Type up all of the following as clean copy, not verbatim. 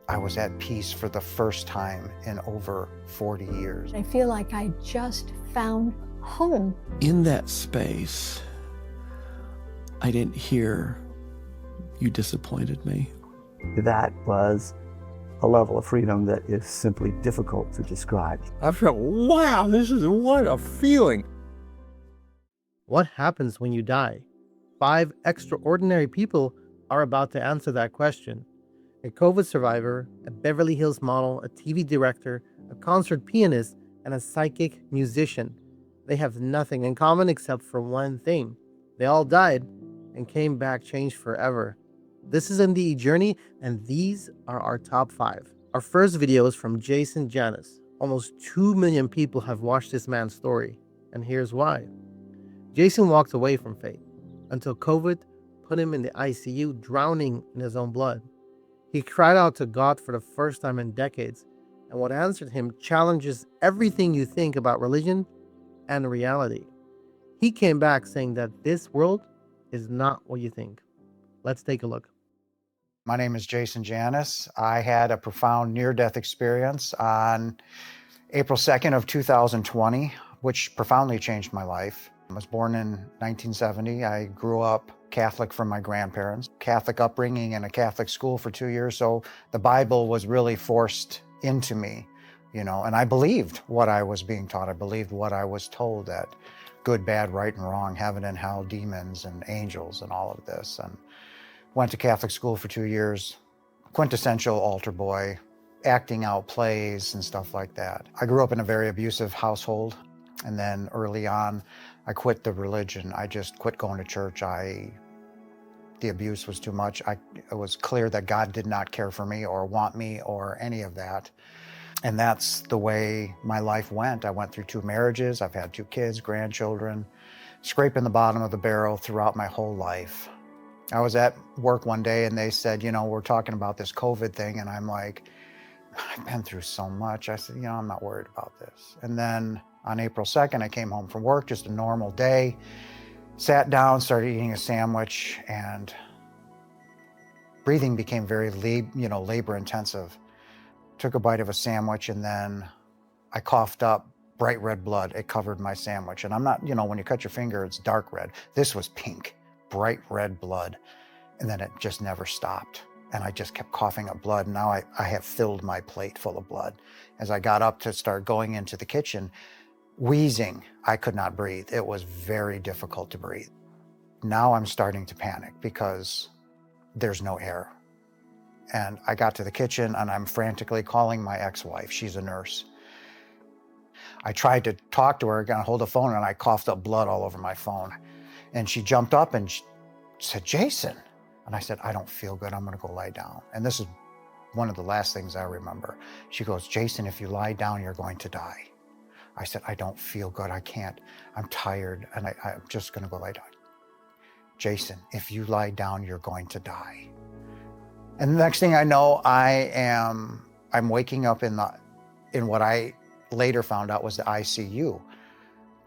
I was at peace for the first time in over 40 years. I feel like I just found home. In that space, I didn't hear, "You disappointed me." That was a level of freedom that is simply difficult to describe. I felt, wow, what a feeling. What happens when you die? 5 extraordinary people are about to answer that question. A COVID survivor, a Beverly Hills model, a TV director, a concert pianist, and a psychic musician. They have nothing in common except for one thing. They all died and came back changed forever. This is NDE Journey, and these are our top 5. Our first video is from Janas. Almost 2 million people have watched this man's story, and here's why. Jason walked away from fate until COVID put him in the ICU, drowning in his own blood. He cried out to God for the first time in decades, and what answered him challenges everything you think about religion and reality. He came back saying that this world is not what you think. Let's take a look. My name is Janas. I had a profound near-death experience on April 2nd of 2020, which profoundly changed my life. I was born in 1970. I grew up Catholic from my grandparents, Catholic upbringing in a Catholic school for 2 years. So the Bible was really forced into me, and I believed what I was being taught. I believed what I was told, that good, bad, right, and wrong, heaven and hell, demons and angels and all of this. And went to Catholic school for 2 years, quintessential altar boy, acting out plays and stuff like that. I grew up in a very abusive household. And then early on, I quit the religion. I just quit going to church. The abuse was too much. It was clear that God did not care for me or want me or any of that. And that's the way my life went. I went through 2 marriages. I've had 2 kids, grandchildren, scraping the bottom of the barrel throughout my whole life. I was at work one day and they said, we're talking about this COVID thing. And I'm like, I've been through so much. I said, I'm not worried about this. And then on April 2nd, I came home from work, just a normal day, sat down, started eating a sandwich, and breathing became very labor intensive. Took a bite of a sandwich and then I coughed up bright red blood. It covered my sandwich. And I'm not, when you cut your finger, it's dark red. This was pink, bright red blood. And then it just never stopped. And I just kept coughing up blood. Now I have filled my plate full of blood. As I got up to start going into the kitchen, wheezing, I could not breathe. It was very difficult to breathe. Now I'm starting to panic because there's no air. And I got to the kitchen and I'm frantically calling my ex-wife. She's a nurse. I tried to talk to her, got hold of the phone, and I coughed up blood all over my phone. And she jumped up and she said, "Jason." And I said, "I don't feel good. I'm going to go lie down." And this is one of the last things I remember. She goes, "Jason, if you lie down, you're going to die." I said, "I don't feel good. I can't. I'm tired. And I'm just going to go lie down." "Jason, if you lie down, you're going to die." And the next thing I know, I'm waking up in what I later found out was the ICU.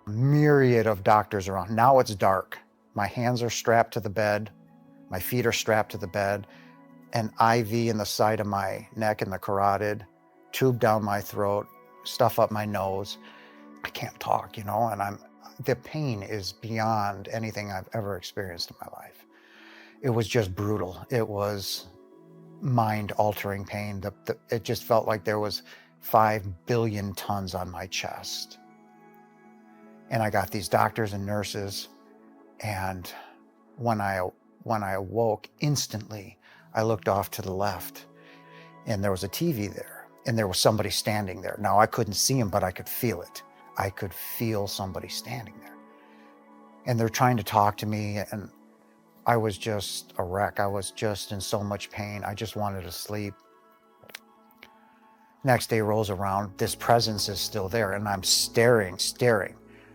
Myriad of doctors around. Now it's dark. My hands are strapped to the bed. My feet are strapped to the bed. An IV in the side of my neck and the carotid, tube down my throat, stuff up my nose. I can't talk, and the pain is beyond anything I've ever experienced in my life. It was just brutal. It was mind-altering pain. It just felt like there was 5 billion tons on my chest. And I got these doctors and nurses, and when I awoke, instantly, I looked off to the left, and there was a TV there, and there was somebody standing there. Now, I couldn't see him, but I could feel it. I could feel somebody standing there. And they're trying to talk to me, and I was just a wreck. I was just in so much pain. I just wanted to sleep. Next day rolls around. This presence is still there, and I'm staring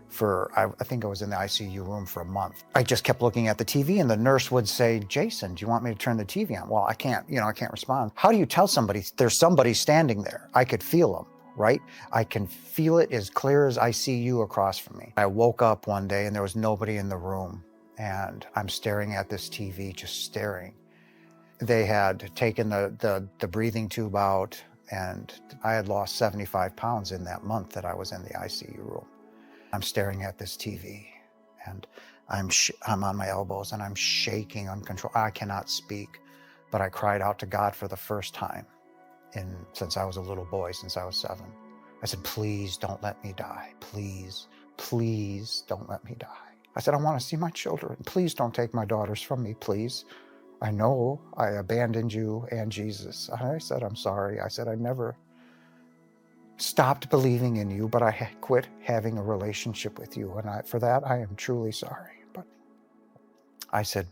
for, I think I was in the ICU room for a month. I just kept looking at the TV, and the nurse would say, "Jason, do you want me to turn the TV on?" Well, I can't respond. How do you tell somebody there's somebody standing there? I could feel them, right? I can feel it as clear as I see you across from me. I woke up one day and there was nobody in the room, and I'm staring at this TV, just staring. They had taken the breathing tube out, and I had lost 75 pounds in that month that I was in the ICU room. I'm staring at this TV, and I'm on my elbows, and I'm shaking uncontrollably. I cannot speak, but I cried out to God for the first time since I was a little boy, since I was 7. I said, please don't let me die. Please, please don't let me die. I said, I want to see my children. Please don't take my daughters from me, please. I know I abandoned you and Jesus. I said, I'm sorry. I said, I never stopped believing in you, but I quit having a relationship with you. And for that, I am truly sorry. But I said,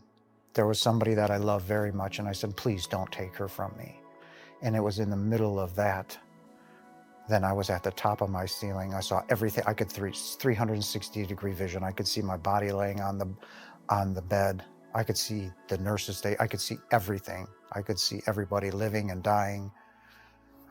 there was somebody that I love very much. And I said, please don't take her from me. And it was in the middle of that. Then I was at the top of my ceiling. I saw everything. I could 360-degree vision. I could see my body laying on the bed. I could see the nurses. I could see everything. I could see everybody living and dying.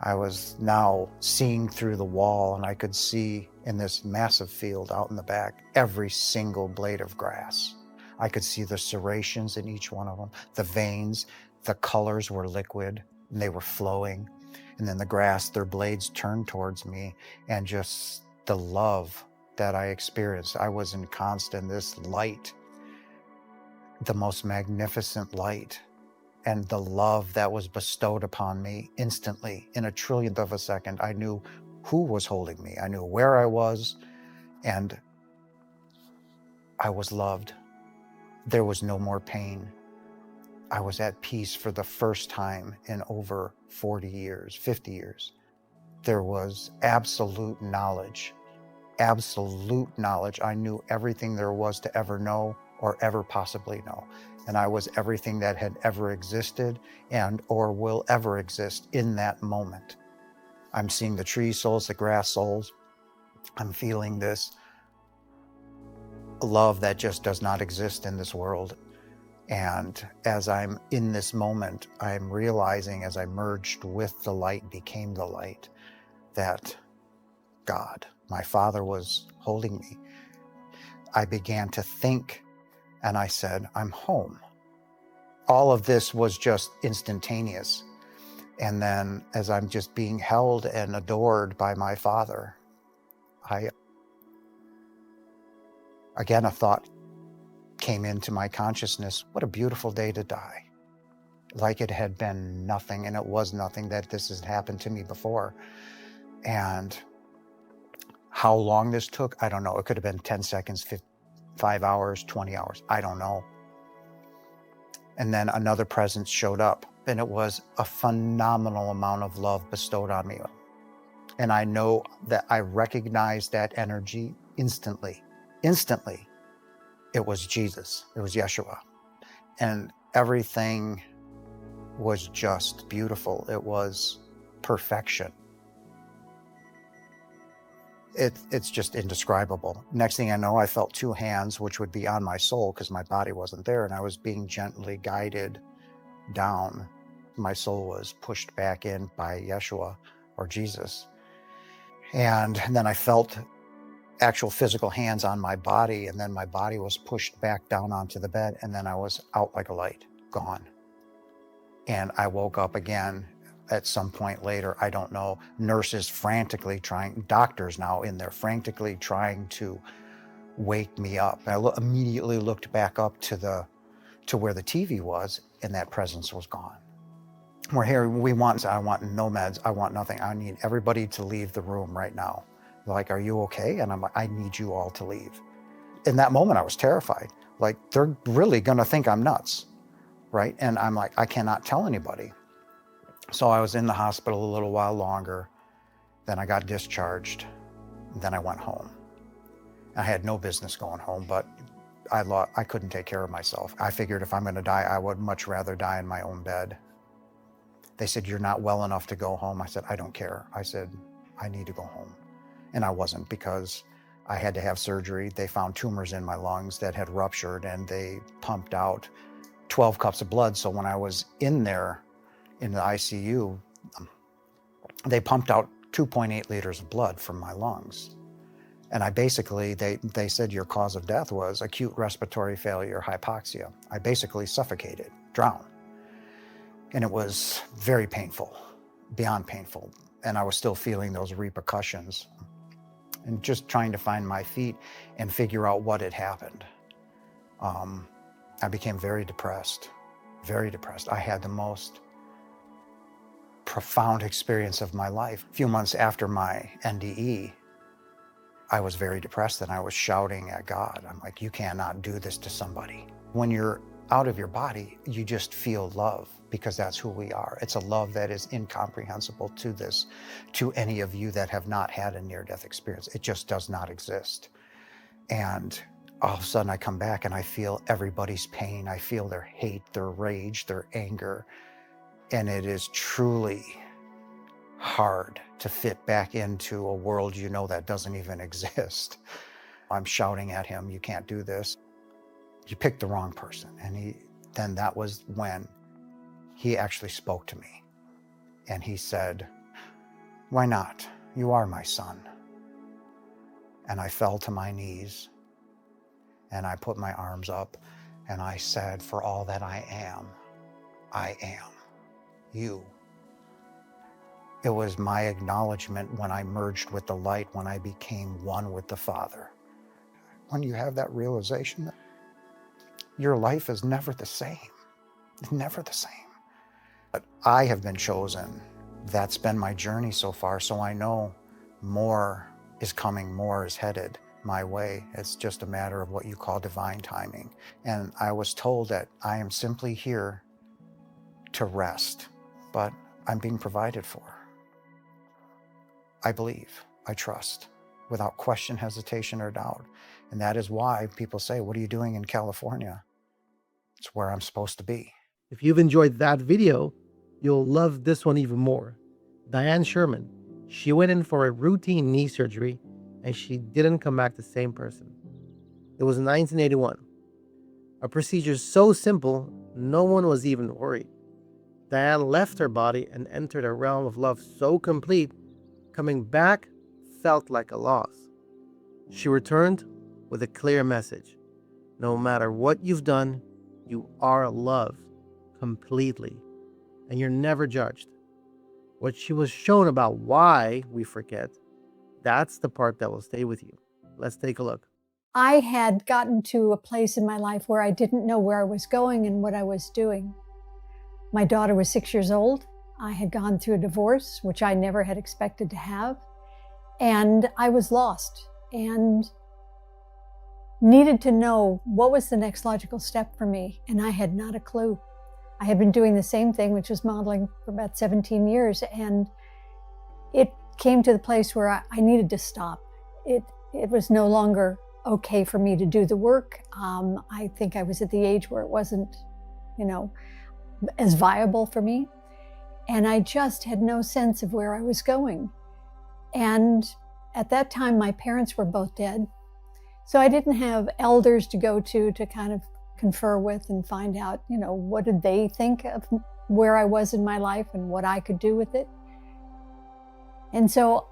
I was now seeing through the wall, and I could see in this massive field out in the back every single blade of grass. I could see the serrations in each one of them, the veins, the colors were liquid, and they were flowing. And then the grass, their blades turned towards me, and just the love that I experienced. I was ensconced in this light, the most magnificent light, and the love that was bestowed upon me instantly. In a trillionth of a second, I knew who was holding me. I knew where I was, and I was loved. There was no more pain. I was at peace for the first time in over 40 years, 50 years. There was absolute knowledge. I knew everything there was to ever know or ever possibly know. And I was everything that had ever existed and or will ever exist in that moment. I'm seeing the tree souls, the grass souls. I'm feeling this love that just does not exist in this world. And as I'm in this moment, I'm realizing as I merged with the light, became the light, that God, my Father, was holding me. I began to think, and I said, I'm home. All of this was just instantaneous. And then as I'm just being held and adored by my Father, again, a thought came into my consciousness. What a beautiful day to die. Like it had been nothing, and it was nothing that this has happened to me before. And how long this took, I don't know. It could have been 10 seconds, 5 hours, 20 hours. I don't know. And then another presence showed up, and it was a phenomenal amount of love bestowed on me. And I know that I recognized that energy instantly. Instantly. It was Jesus. It was Yeshua. And everything was just beautiful. It was perfection. It's just indescribable. Next thing I know, I felt 2 hands, which would be on my soul because my body wasn't there, and I was being gently guided down. My soul was pushed back in by Yeshua or Jesus. And then I felt actual physical hands on my body, and then my body was pushed back down onto the bed, and then I was out like a light, gone. And I woke up again at some point later, I don't know, nurses frantically trying, doctors now in there frantically trying to wake me up. I immediately looked back up to where the TV was, and that presence was gone. We're here, I want no meds, I want nothing. I need everybody to leave the room right now. They're like, are you okay? And I'm like, I need you all to leave. In that moment, I was terrified. Like, they're really gonna think I'm nuts, right? And I'm like, I cannot tell anybody. So I was in the hospital a little while longer. Then I got discharged. Then I went home. I had no business going home, but I couldn't take care of myself. I figured if I'm gonna die, I would much rather die in my own bed. They said, you're not well enough to go home. I said, I don't care. I said, I need to go home. And I wasn't, because I had to have surgery. They found tumors in my lungs that had ruptured, and they pumped out 12 cups of blood. So when I was in there in the ICU, they pumped out 2.8 liters of blood from my lungs. And I basically, they said your cause of death was acute respiratory failure, hypoxia. I basically suffocated, drowned. And it was very painful, beyond painful. And I was still feeling those repercussions and just trying to find my feet and figure out what had happened. I became very depressed, very depressed. I had the most profound experience of my life. A few months after my NDE, I was very depressed and I was shouting at God. I'm like, you cannot do this to somebody. When you're out of your body, you just feel love because that's who we are. It's a love that is incomprehensible to any of you that have not had a near-death experience. It just does not exist. And all of a sudden I come back and I feel everybody's pain. I feel their hate, their rage, their anger. And it is truly hard to fit back into a world you know that doesn't even exist. I'm shouting at him, you can't do this. You picked the wrong person. And then that was when he actually spoke to me. And he said, why not? You are my son. And I fell to my knees and I put my arms up and I said, for all that I am you. It was my acknowledgement when I merged with the light, when I became one with the Father. When you have that realization that your life is never the same, it's never the same. But I have been chosen. That's been my journey so far, so I know more is coming, more is headed my way. It's just a matter of what you call divine timing. And I was told that I am simply here to rest, but I'm being provided for. I believe, I trust, without question, hesitation, or doubt. And that is why people say, what are you doing in California? It's where I'm supposed to be. If you've enjoyed that video, you'll love this one even more. Dianne Sherman, she went in for a routine knee surgery and she didn't come back the same person. It was in 1981. A procedure so simple, no one was even worried. Dianne left her body and entered a realm of love so complete, coming back felt like a loss. She returned with a clear message. No matter what you've done, you are loved completely, and you're never judged. What she was shown about why we forget, that's the part that will stay with you. Let's take a look. I had gotten to a place in my life where I didn't know where I was going and what I was doing. My daughter was 6 years old. I had gone through a divorce, which I never had expected to have. And I was lost and needed to know what was the next logical step for me. And I had not a clue. I had been doing the same thing, which was modeling for about 17 years. And it came to the place where I needed to stop. It was no longer okay for me to do the work. I think I was at the age where it wasn't, as viable for me. And I just had no sense of where I was going. And at that time, my parents were both dead. So I didn't have elders to go to kind of confer with and find out, what did they think of where I was in my life and what I could do with it. And so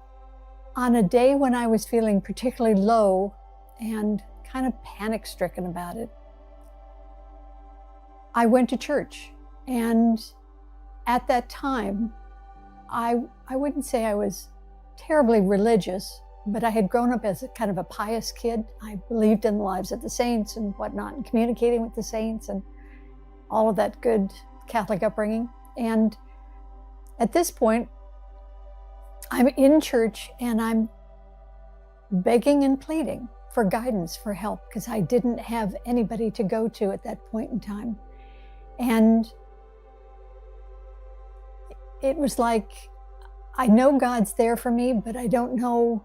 on a day when I was feeling particularly low and kind of panic-stricken about it, I went to church. And at that time, I wouldn't say I was terribly religious, but I had grown up as a kind of a pious kid. I believed in the lives of the saints and whatnot, and communicating with the saints and all of that good Catholic upbringing. And at this point, I'm in church and I'm begging and pleading for guidance, for help, because I didn't have anybody to go to at that point in time. And it was like, I know God's there for me, but I don't know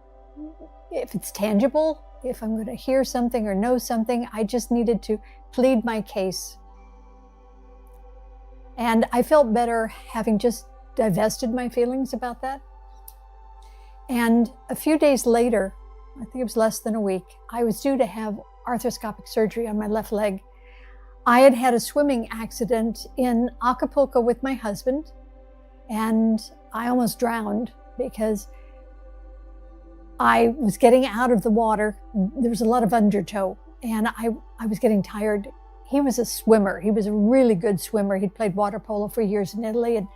if it's tangible, if I'm going to hear something or know something. I just needed to plead my case. And I felt better having just divested my feelings about that. And a few days later, I think it was less than a week, I was due to have arthroscopic surgery on my left leg. I had had a swimming accident in Acapulco with my husband, and I almost drowned because I was getting out of the water. There was a lot of undertow, and I was getting tired. he was a swimmer. He was a really good swimmer. He'd played water polo for years in Italy. And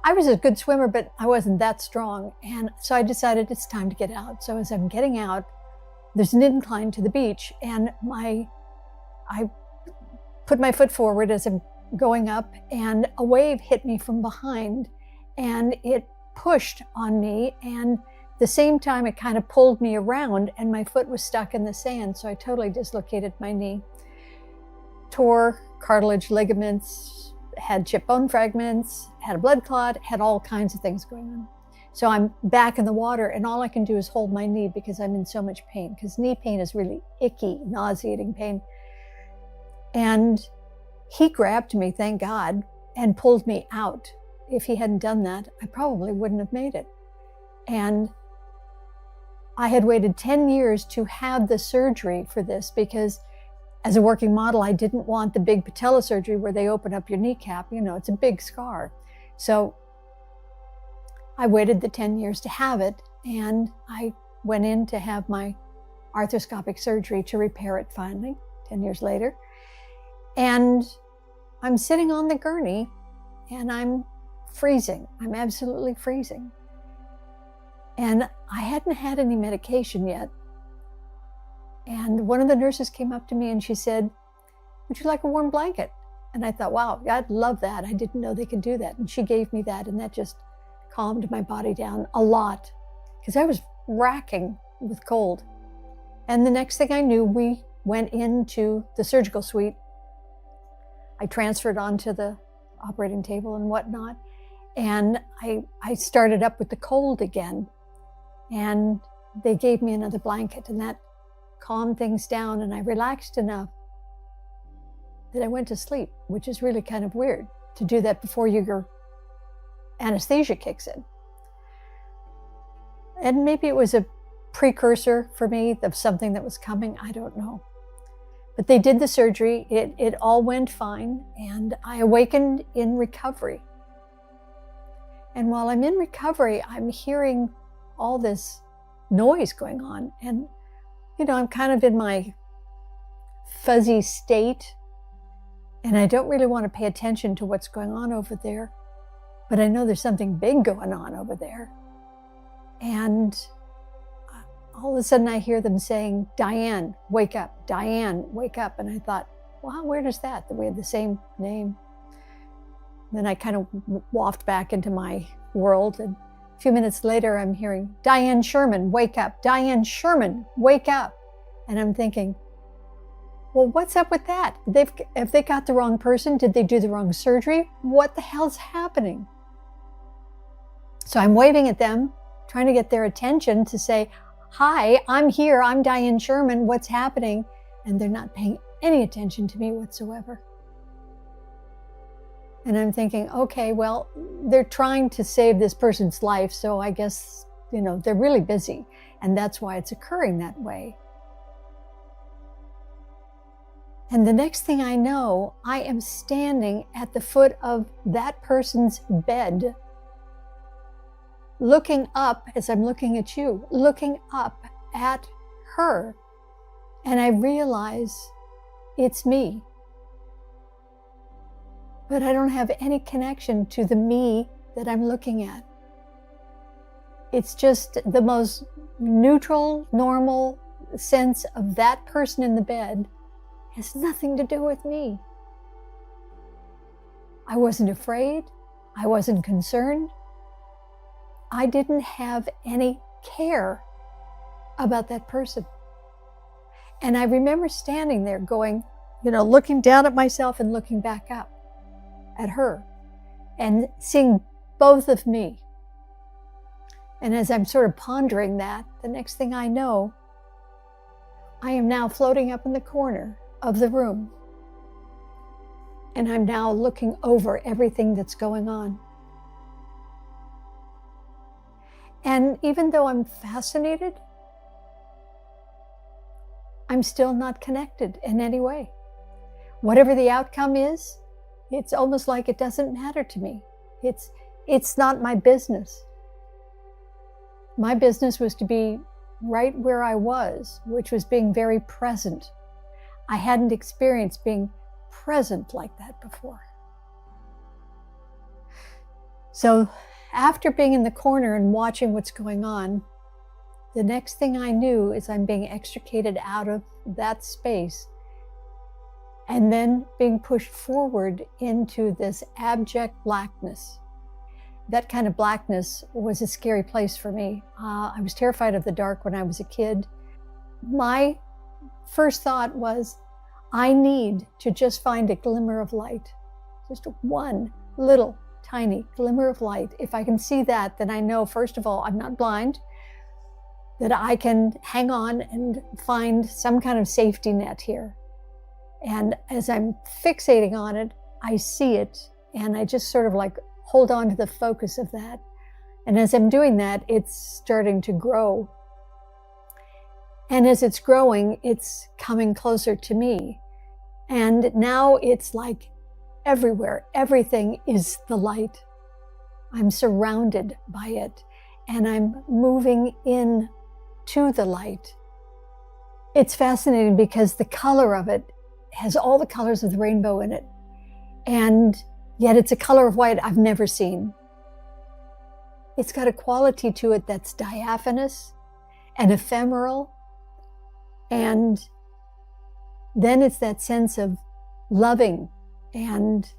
I was a good swimmer, but I wasn't that strong. And so I decided it's time to get out. So as I'm getting out, there's an incline to the beach, and I put my foot forward as I'm going up, and a wave hit me from behind, and it pushed on me, and the same time it kind of pulled me around, and my foot was stuck in the sand, so I totally dislocated my knee. Tore cartilage, ligaments, had chip bone fragments, had a blood clot, had all kinds of things going on. So I'm back in the water, and all I can do is hold my knee because I'm in so much pain, because knee pain is really icky, nauseating pain. And he grabbed me, thank God, and pulled me out. If he hadn't done that, I probably wouldn't have made it. And I had waited 10 years to have the surgery for this because as a working model, I didn't want the big patella surgery where they open up your kneecap. You know, it's a big scar. So I waited the 10 years to have it, and I went in to have my arthroscopic surgery to repair it finally, 10 years later. And I'm sitting on the gurney, and I'm freezing. I'm absolutely freezing. And I hadn't had any medication yet. And one of the nurses came up to me and she said, "Would you like a warm blanket?" And I thought, wow, I'd love that. I didn't know they could do that. And she gave me that, and that just calmed my body down a lot because I was racking with cold. And the next thing I knew, we went into the surgical suite. I transferred onto the operating table and whatnot. And I started up with the cold again. And they gave me another blanket, and that calmed things down, and I relaxed enough that I went to sleep, which is really kind of weird to do that before your anesthesia kicks in. And maybe it was a precursor for me of something that was coming, I don't know. But they did the surgery, it all went fine, and I awakened in recovery. And while I'm in recovery, I'm hearing all this noise going on. And, you know, I'm kind of in my fuzzy state, and I don't really want to pay attention to what's going on over there. But I know there's something big going on over there. And all of a sudden I hear them saying, "Dianne, wake up, Dianne, wake up." And I thought, wow, where does that? We have the same name. Then I kind of waft back into my world, and a few minutes later I'm hearing, "Dianne Sherman, wake up, Dianne Sherman, wake up." And I'm thinking, well, what's up with that? If they got the wrong person, did they do the wrong surgery? What the hell's happening? So I'm waving at them, trying to get their attention to say, "Hi, I'm here, I'm Dianne Sherman, what's happening?" And they're not paying any attention to me whatsoever. And I'm thinking, okay, well, they're trying to save this person's life, so I guess, you know, they're really busy, and that's why it's occurring that way. And the next thing I know, I am standing at the foot of that person's bed, looking up as I'm looking at you, looking up at her. And I realize it's me. But I don't have any connection to the me that I'm looking at. It's just the most neutral, normal sense of that person in the bed. Has nothing to do with me. I wasn't afraid. I wasn't concerned. I didn't have any care about that person. And I remember standing there going, you know, looking down at myself and looking back up at her and seeing both of me. And as I'm sort of pondering that, the next thing I know, I am now floating up in the corner of the room. And I'm now looking over everything that's going on. And even though I'm fascinated, I'm still not connected in any way. Whatever the outcome is, it's almost like it doesn't matter to me. It's not my business. My business was to be right where I was, which was being very present. I hadn't experienced being present like that before. So after being in the corner and watching what's going on, the next thing I knew is I'm being extricated out of that space and then being pushed forward into this abject blackness. That kind of blackness was a scary place for me. I was terrified of the dark when I was a kid. My first thought was, I need to just find a glimmer of light, just one little tiny glimmer of light. If I can see that, then I know, first of all, I'm not blind, that I can hang on and find some kind of safety net here. And as I'm fixating on it, I see it, and I just sort of like hold on to the focus of that. And as I'm doing that, it's starting to grow. And as it's growing, it's coming closer to me. And now it's like everywhere. Everything is the light. I'm surrounded by it, and I'm moving in to the light. It's fascinating because the color of it has all the colors of the rainbow in it. And yet it's a color of white I've never seen. It's got a quality to it that's diaphanous and ephemeral. And then it's that sense of loving and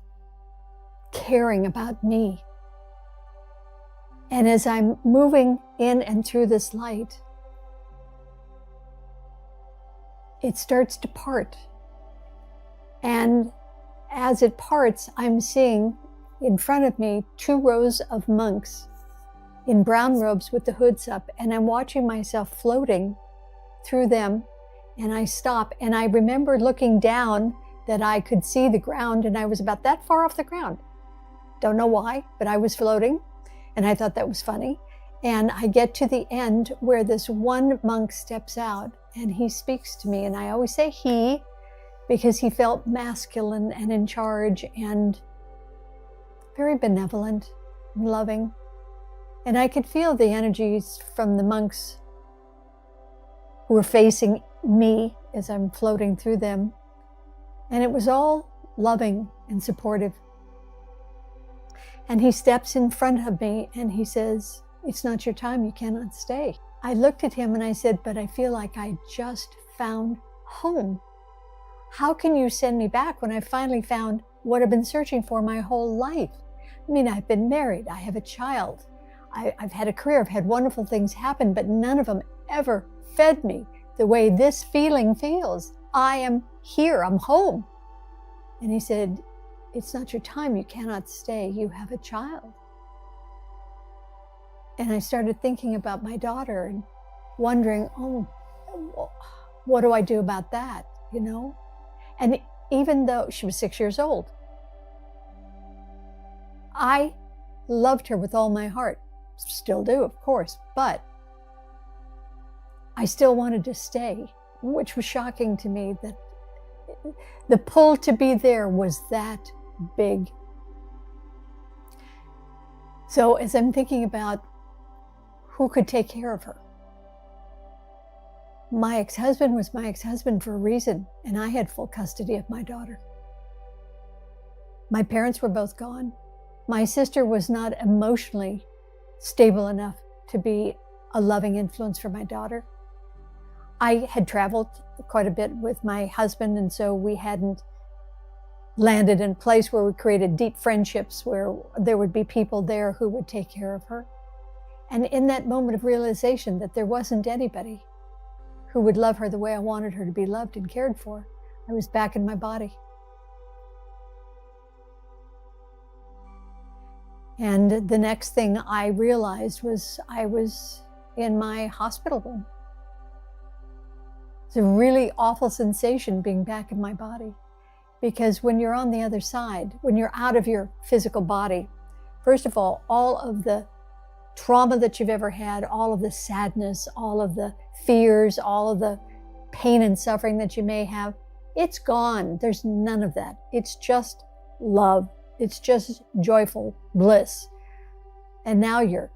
caring about me. And as I'm moving in and through this light, it starts to part. And as it parts, I'm seeing in front of me 2 rows of monks in brown robes with the hoods up, and I'm watching myself floating through them. And I stop, and I remember looking down that I could see the ground, and I was about that far off the ground. Don't know why, but I was floating, and I thought that was funny. And I get to the end where this one monk steps out, and he speaks to me, and I always say he, because he felt masculine and in charge and very benevolent and loving. And I could feel the energies from the monks who were facing me as I'm floating through them. And it was all loving and supportive. And he steps in front of me and he says, "It's not your time, you cannot stay." I looked at him and I said, "But I feel like I just found home. How can you send me back when I finally found what I've been searching for my whole life? I mean, I've been married, I have a child, I've had a career, I've had wonderful things happen, but none of them ever fed me the way this feeling feels. I am here, I'm home." And he said, "It's not your time, you cannot stay, you have a child." And I started thinking about my daughter and wondering, oh, what do I do about that, you know? And even though she was 6 years old, I loved her with all my heart, still do, of course, but I still wanted to stay, which was shocking to me that the pull to be there was that big. So as I'm thinking about who could take care of her, my ex-husband was my ex-husband for a reason, and I had full custody of my daughter. My parents were both gone. My sister was not emotionally stable enough to be a loving influence for my daughter. I had traveled quite a bit with my husband, and so we hadn't landed in a place where we created deep friendships where there would be people there who would take care of her. And in that moment of realization that there wasn't anybody who would love her the way I wanted her to be loved and cared for, I was back in my body. And the next thing I realized was I was in my hospital room. It's a really awful sensation being back in my body, because when you're on the other side, when you're out of your physical body, first of all of the trauma that you've ever had, all of the sadness, all of the fears, all of the pain and suffering that you may have, it's gone. There's none of that. It's just love. It's just joyful bliss. And now you're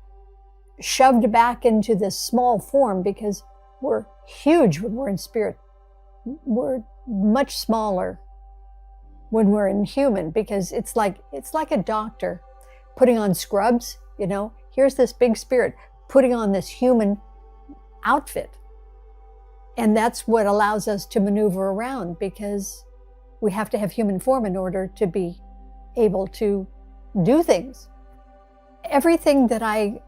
shoved back into this small form, because we're huge when we're in spirit. We're much smaller when we're inhuman, because it's like a doctor putting on scrubs, you know. Here's this big spirit putting on this human outfit. And that's what allows us to maneuver around, because we have to have human form in order to be able to do things. Everything that I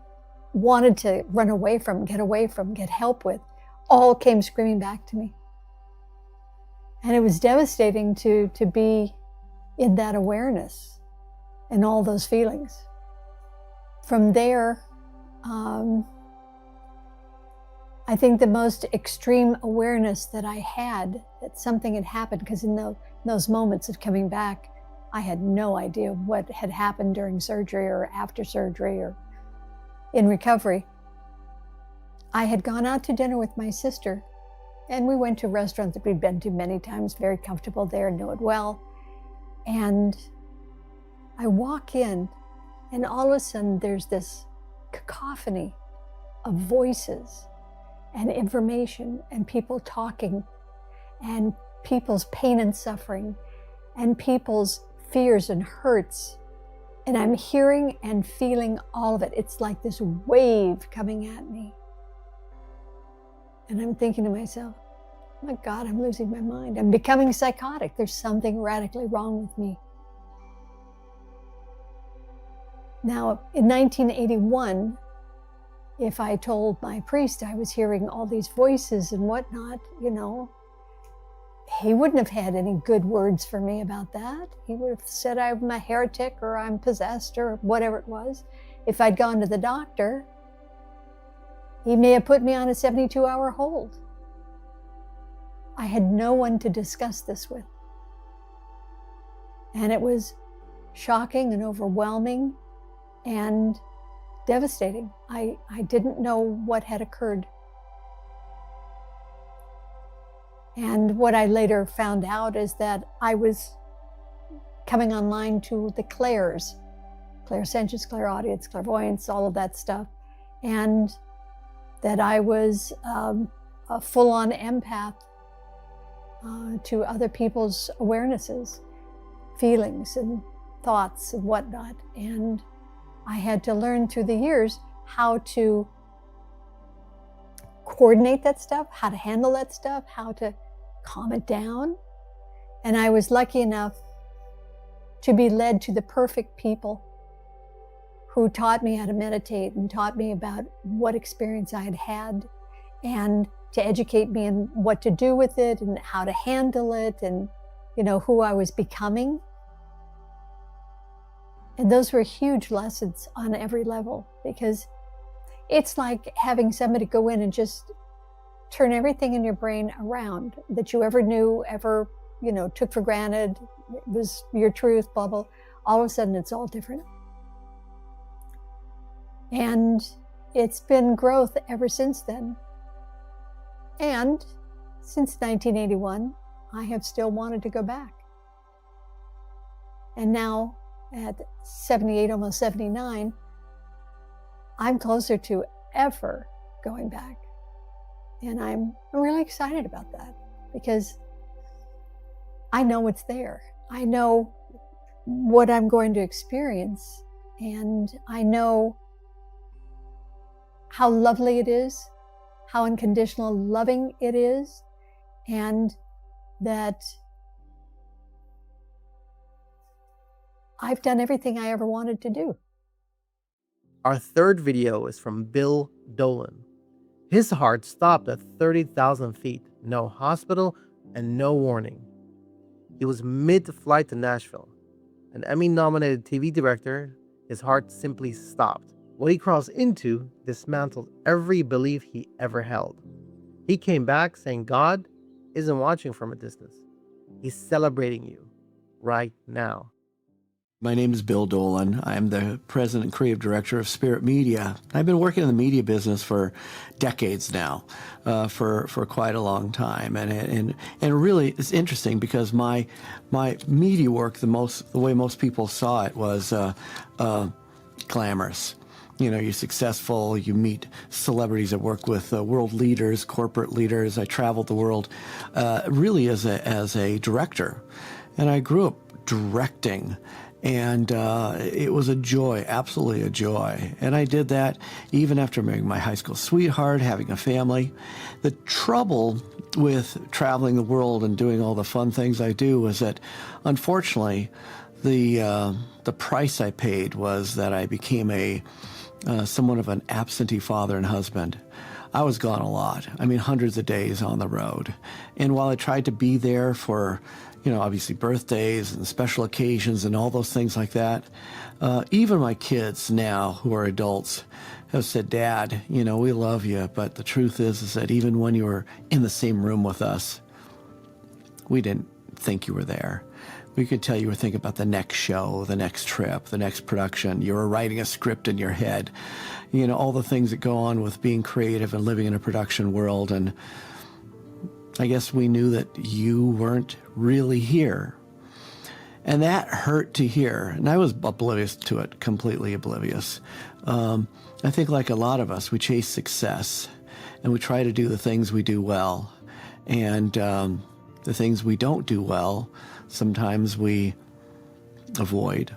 wanted to run away from, get help with, all came screaming back to me. And it was devastating to be in that awareness and all those feelings. From there, I think the most extreme awareness that I had that something had happened, because in those moments of coming back, I had no idea what had happened during surgery or after surgery or in recovery. I had gone out to dinner with my sister, and we went to a restaurant that we'd been to many times, very comfortable there, know it well. And I walk in, and all of a sudden there's this cacophony of voices and information and people talking and people's pain and suffering and people's fears and hurts. And I'm hearing and feeling all of it. It's like this wave coming at me. And I'm thinking to myself, oh my God, I'm losing my mind. I'm becoming psychotic. There's something radically wrong with me. Now, in 1981, if I told my priest I was hearing all these voices and whatnot, you know, he wouldn't have had any good words for me about that. He would have said I'm a heretic or I'm possessed or whatever it was. If I'd gone to the doctor, he may have put me on a 72-hour hold. I had no one to discuss this with. And it was shocking and overwhelming and devastating. I didn't know what had occurred. And what I later found out is that I was coming online to the clairs, clairsentience, clairaudience, clairvoyance, all of that stuff. And that I was a full-on empath to other people's awarenesses, feelings and thoughts and whatnot. And I had to learn through the years how to coordinate that stuff, how to handle that stuff, how to calm it down. And I was lucky enough to be led to the perfect people who taught me how to meditate and taught me about what experience I had had and to educate me in what to do with it and how to handle it and, you know, who I was becoming. And those were huge lessons on every level, because it's like having somebody go in and just turn everything in your brain around that you ever knew, ever, you know, took for granted, it was your truth, blah, blah. All of a sudden, it's all different. And it's been growth ever since then. And since 1981, I have still wanted to go back. And now, at 78, almost 79, I'm closer to ever going back. And I'm really excited about that, because I know it's there. I know what I'm going to experience, and I know how lovely it is, how unconditional loving it is, and that I've done everything I ever wanted to do. Our third video is from Bill Dolan. His heart stopped at 30,000 feet, no hospital and no warning. He was mid-flight to Nashville. An Emmy-nominated TV director, his heart simply stopped. What he crossed into dismantled every belief he ever held. He came back saying God isn't watching from a distance. He's celebrating you right now. My name is Bill Dolan. I'm the president and creative director of Spirit Media. I've been working in the media business for decades now, for quite a long time, and really it's interesting because my media work, the way most people saw it was glamorous. You know, you're successful, you meet celebrities. I work with world leaders, corporate leaders. I traveled the world really as a director. And I grew up directing. And it was a joy, absolutely a joy. And I did that even after marrying my high school sweetheart, having a family. The trouble with traveling the world and doing all the fun things I do was that, unfortunately, the price I paid was that I became somewhat of an absentee father and husband. I was gone a lot. I mean, hundreds of days on the road. And while I tried to be there for, obviously birthdays and special occasions and all those things like that, even my kids now who are adults have said, Dad, we love you, but the truth is that even when you were in the same room with us, we didn't think you were there. We could tell you were thinking about the next show, the next trip, the next production. You were writing a script in your head. All the things that go on with being creative and living in a production world. And I guess we knew that you weren't really here. And that hurt to hear. And I was oblivious to it, completely oblivious. I think like a lot of us, we chase success and we try to do the things we do well. And the things we don't do well, sometimes we avoid.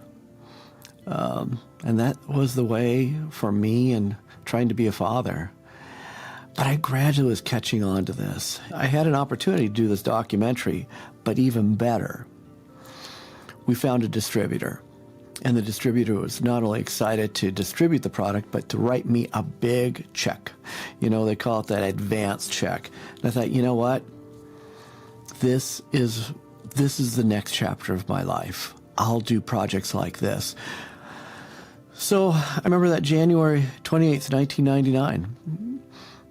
And that was the way for me in trying to be a father. But I gradually was catching on to this. I had an opportunity to do this documentary, but even better, we found a distributor. And the distributor was not only excited to distribute the product, but to write me a big check. They call it that advance check. And I thought, you know what? This is the next chapter of my life. I'll do projects like this. So I remember that January 28th, 1999,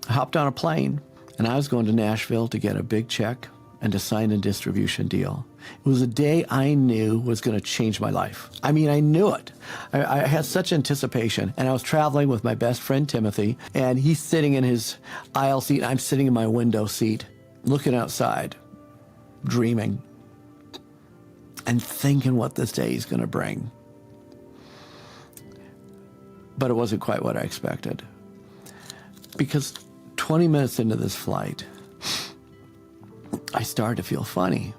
I hopped on a plane and I was going to Nashville to get a big check and to sign a distribution deal. It was a day I knew was going to change my life. I mean, I knew it. I had such anticipation, and I was traveling with my best friend, Timothy, and he's sitting in his aisle seat, and I'm sitting in my window seat, looking outside, dreaming, and thinking what this day is going to bring. But it wasn't quite what I expected. Because 20 minutes into this flight, I started to feel funny.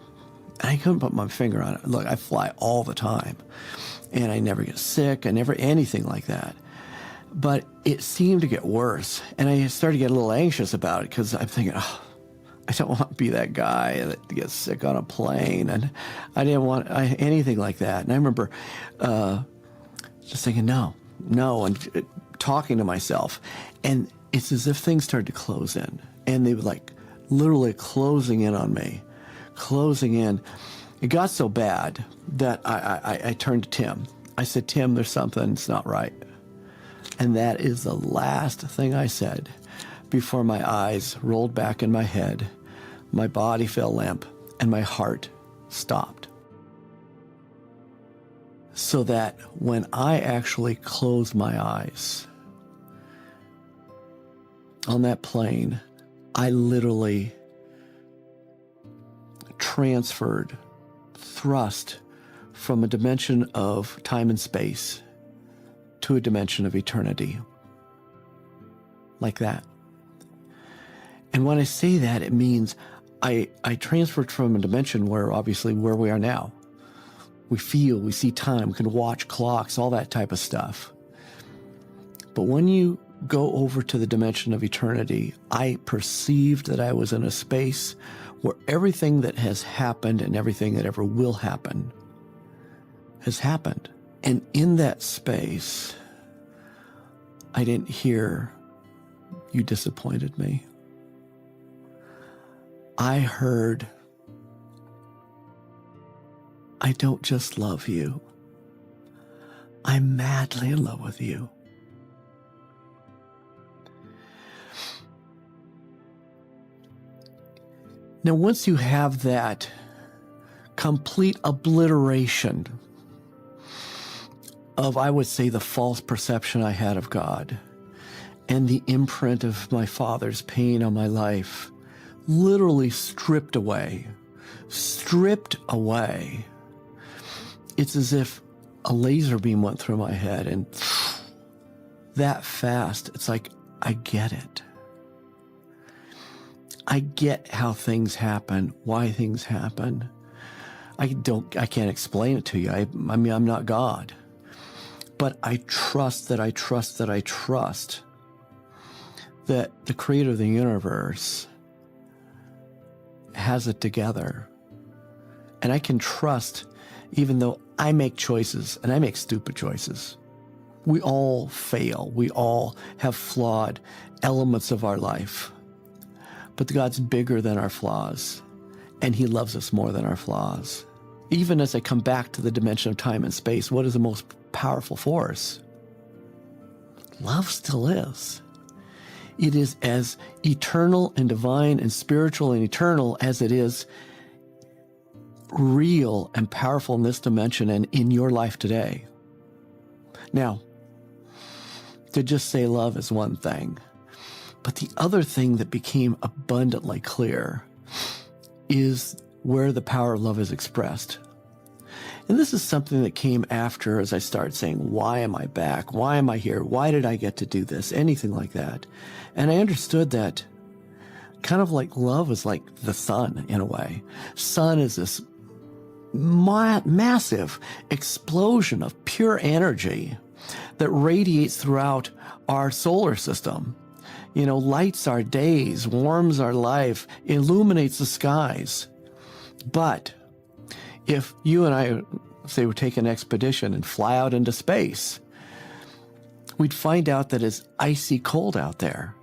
And I couldn't put my finger on it. Look, I fly all the time. And I never get sick. I never anything like that. But it seemed to get worse. And I started to get a little anxious about it because I'm thinking, I don't want to be that guy that gets sick on a plane. And I didn't want anything like that. And I remember just thinking, no, and talking to myself. And it's as if things started to close in. And they were like literally closing in on me, closing in. It got so bad that I turned to Tim. I said, Tim, there's something that's not right. And that is the last thing I said before my eyes rolled back in my head, my body fell limp, and my heart stopped. So that when I actually closed my eyes on that plane, I literally transferred, thrust from a dimension of time and space to a dimension of eternity. Like that. And when I say that, it means I transferred from a dimension where obviously where we are now. We feel, we see time, we can watch clocks, all that type of stuff. But when you go over to the dimension of eternity, I perceived that I was in a space where everything that has happened and everything that ever will happen has happened. And in that space, I didn't hear, "You disappointed me." I heard, "I don't just love you. I'm madly in love with you." Now, once you have that complete obliteration of, I would say, the false perception I had of God and the imprint of my father's pain on my life, literally stripped away, it's as if a laser beam went through my head, and that fast, it's like, I get it. I get how things happen, why things happen. I can't explain it to you. I mean, I'm not God. But I trust that the creator of the universe has it together. And I can trust, even though I make choices, and I make stupid choices. We all fail. We all have flawed elements of our life. But God's bigger than our flaws, and he loves us more than our flaws. Even as I come back to the dimension of time and space, what is the most powerful force? Love still is. It is as eternal and divine and spiritual and eternal as it is real and powerful in this dimension and in your life today. Now, to just say love is one thing, but the other thing that became abundantly clear is where the power of love is expressed. And this is something that came after, as I started saying, why am I back? Why am I here? Why did I get to do this? Anything like that. And I understood that kind of like love is like the sun in a way. Sun is this massive explosion of pure energy that radiates throughout our solar system. You know, lights our days, warms our life, illuminates the skies. But if you and I, say, would take an expedition and fly out into space, we'd find out that it's icy cold out there,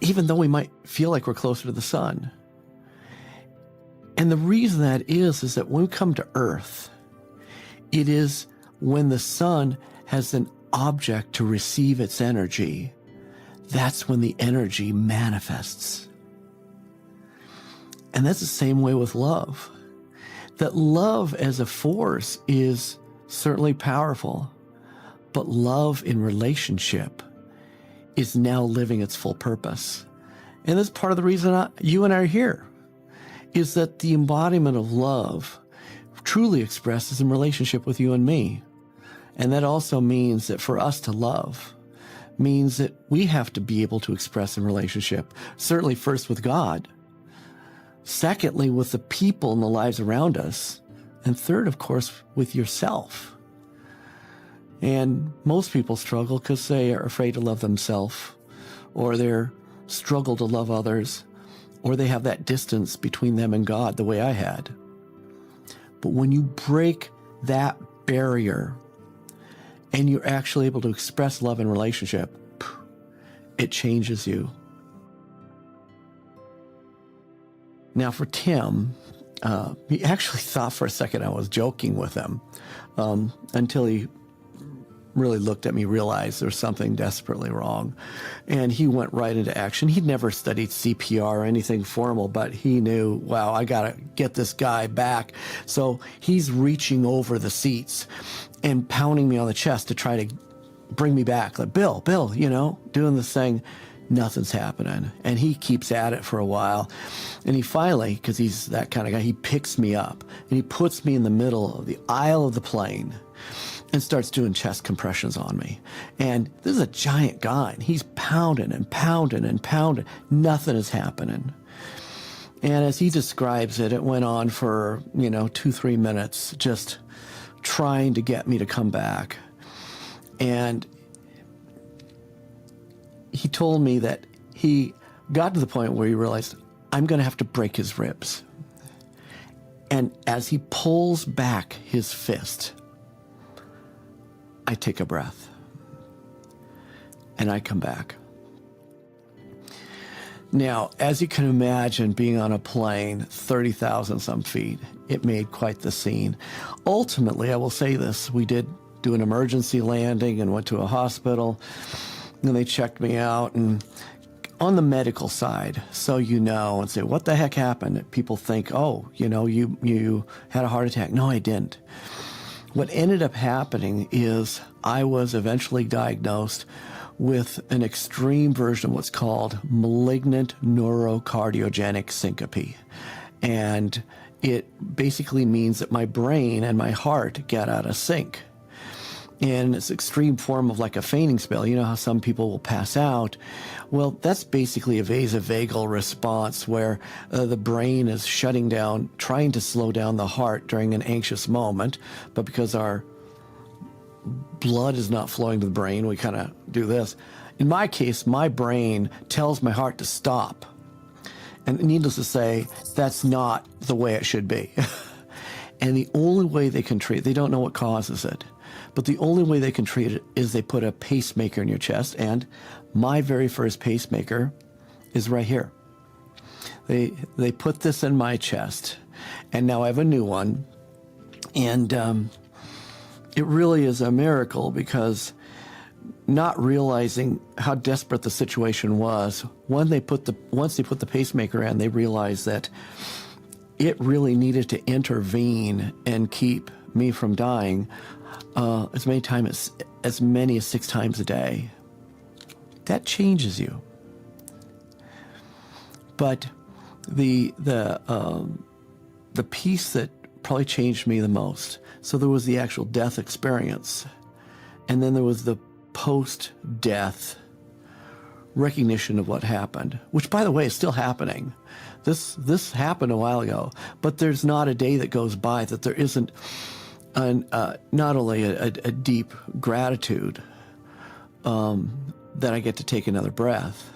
even though we might feel like we're closer to the sun. And the reason that is that when we come to Earth, it is when the sun has an object to receive its energy, that's when the energy manifests. And that's the same way with love. That love as a force is certainly powerful, but love in relationship is now living its full purpose. And that's part of the reason you and I are here, is that the embodiment of love truly expressed is in relationship with you and me. And that also means that for us to love means that we have to be able to express in relationship, certainly first with God, secondly with the people in the lives around us, and third, of course, with yourself. And most people struggle because they are afraid to love themselves, or they're struggle to love others, or they have that distance between them and God the way I had. But when you break that barrier and you're actually able to express love in relationship, it changes you. Now for Tim, he actually thought for a second I was joking with him until he really looked at me, realized there was something desperately wrong. And he went right into action. He'd never studied CPR or anything formal, but he knew, wow, I got to get this guy back. So he's reaching over the seats and pounding me on the chest to try to bring me back. Like, Bill, you know, doing this thing. Nothing's happening. And he keeps at it for a while. And he finally, because he's that kind of guy, he picks me up and he puts me in the middle of the aisle of the plane and starts doing chest compressions on me. And this is a giant guy, and he's pounding and pounding and pounding. Nothing is happening. And as he describes it, it went on for, 2-3 minutes, just trying to get me to come back. And he told me that he got to the point where he realized, I'm going to have to break his ribs. And as he pulls back his fist, I take a breath and I come back. Now, as you can imagine, being on a plane, 30,000 some feet, it made quite the scene. Ultimately, I will say this, we did do an emergency landing and went to a hospital, and they checked me out. And on the medical side, so and say, what the heck happened? People think, you had a heart attack. No, I didn't. What ended up happening is I was eventually diagnosed with an extreme version of what's called malignant neurocardiogenic syncope. And it basically means that my brain and my heart get out of sync. And it's extreme form of like a fainting spell. You know how some people will pass out? Well, that's basically a vasovagal response where the brain is shutting down, trying to slow down the heart during an anxious moment. But because our blood is not flowing to the brain, we kind of do this. In my case, my brain tells my heart to stop. And needless to say, that's not the way it should be. And the only way they can treat it, they don't know what causes it, but the only way they can treat it is they put a pacemaker in your chest. And my very first pacemaker is right here. They put this in my chest, and now I have a new one. And it really is a miracle, because not realizing how desperate the situation was, once they put the pacemaker in, they realized that it really needed to intervene and keep me from dying as many as 6 times a day. That changes you. But the piece that probably changed me the most, so there was the actual death experience, and then there was the post-death recognition of what happened, which, by the way, is still happening. This happened a while ago, but there's not a day that goes by that there isn't not only a deep gratitude that I get to take another breath,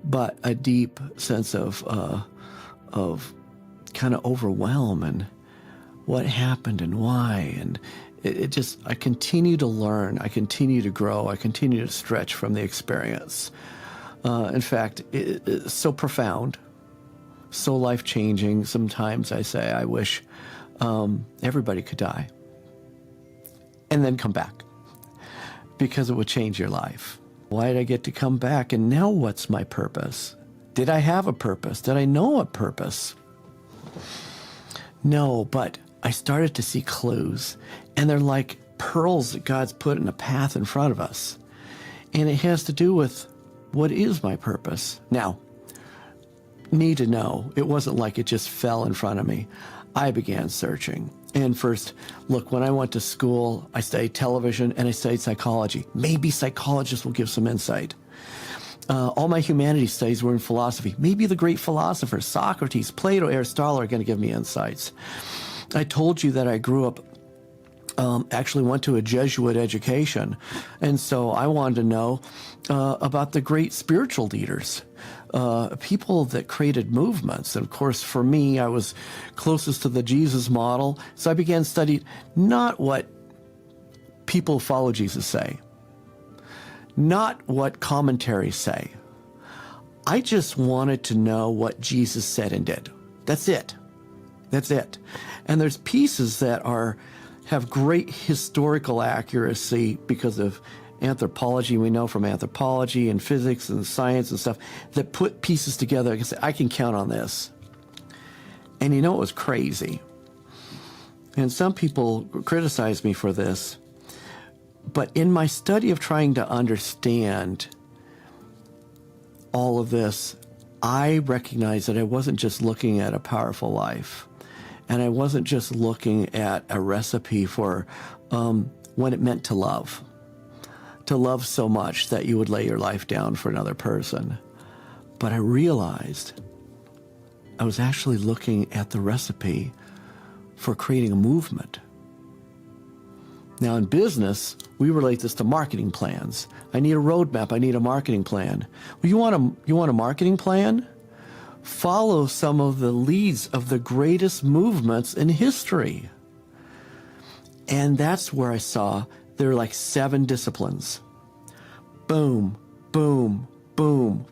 but a deep sense of kind of overwhelm and what happened and why. And it just, I continue to learn, I continue to grow, I continue to stretch from the experience. In fact, it's so profound, so life-changing. Sometimes I say, I wish everybody could die and then come back, because it would change your life. Why did I get to come back? And now what's my purpose? Did I have a purpose? Did I know a purpose? No, but I started to see clues, and they're like pearls that God's put in a path in front of us. And it has to do with, what is my purpose? Now, need to know, it wasn't like it just fell in front of me. I began searching. And first, look, when I went to school, I studied television and I studied psychology. Maybe psychologists will give some insight. All my humanities studies were in philosophy. Maybe the great philosophers, Socrates, Plato, Aristotle, are going to give me insights. I told you that I grew up, actually went to a Jesuit education. And so I wanted to know about the great spiritual leaders, people that created movements. And of course, for me, I was closest to the Jesus model. So I began studying not what people who follow Jesus say, not what commentaries say. I just wanted to know what Jesus said and did. That's it. That's it. And there's pieces that have great historical accuracy because of anthropology. We know from anthropology and physics and science and stuff that put pieces together. I can say, I can count on this. And you know, it was crazy. And some people criticize me for this. But in my study of trying to understand all of this, I recognized that I wasn't just looking at a powerful life. And I wasn't just looking at a recipe for what it meant to love so much that you would lay your life down for another person. But I realized I was actually looking at the recipe for creating a movement. Now in business, we relate this to marketing plans. I need a roadmap, I need a marketing plan. Well, you want a marketing plan? Follow some of the leads of the greatest movements in history. And that's where I saw there are like 7 disciplines. Boom, boom, boom.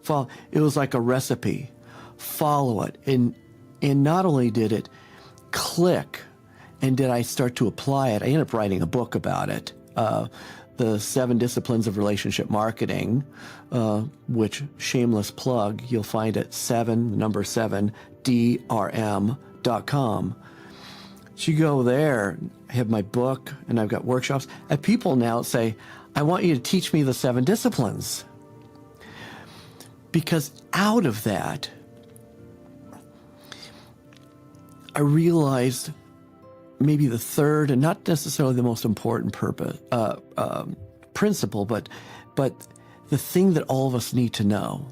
It was like a recipe. Follow it. And not only did it click, and did I start to apply it, I ended up writing a book about it. The 7 Disciplines of Relationship Marketing, which, shameless plug, you'll find at 7drm.com. So you go there, I have my book, and I've got workshops. And people now say, I want you to teach me the 7 disciplines. Because out of that, I realized maybe the third, and not necessarily the most important principle, but the thing that all of us need to know.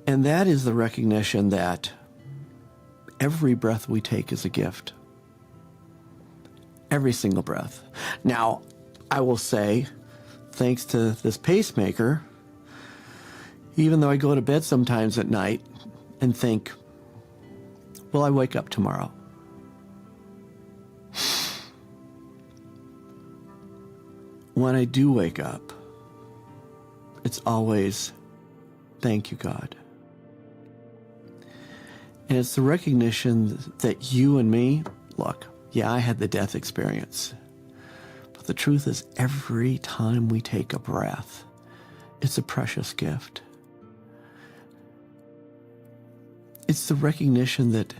And that is the recognition that every breath we take is a gift. Every single breath. Now, I will say, thanks to this pacemaker, even though I go to bed sometimes at night and think, will I wake up tomorrow? When I do wake up, it's always, thank you, God. And it's the recognition that you and me, look, yeah, I had the death experience. But the truth is, every time we take a breath, it's a precious gift. It's the recognition that,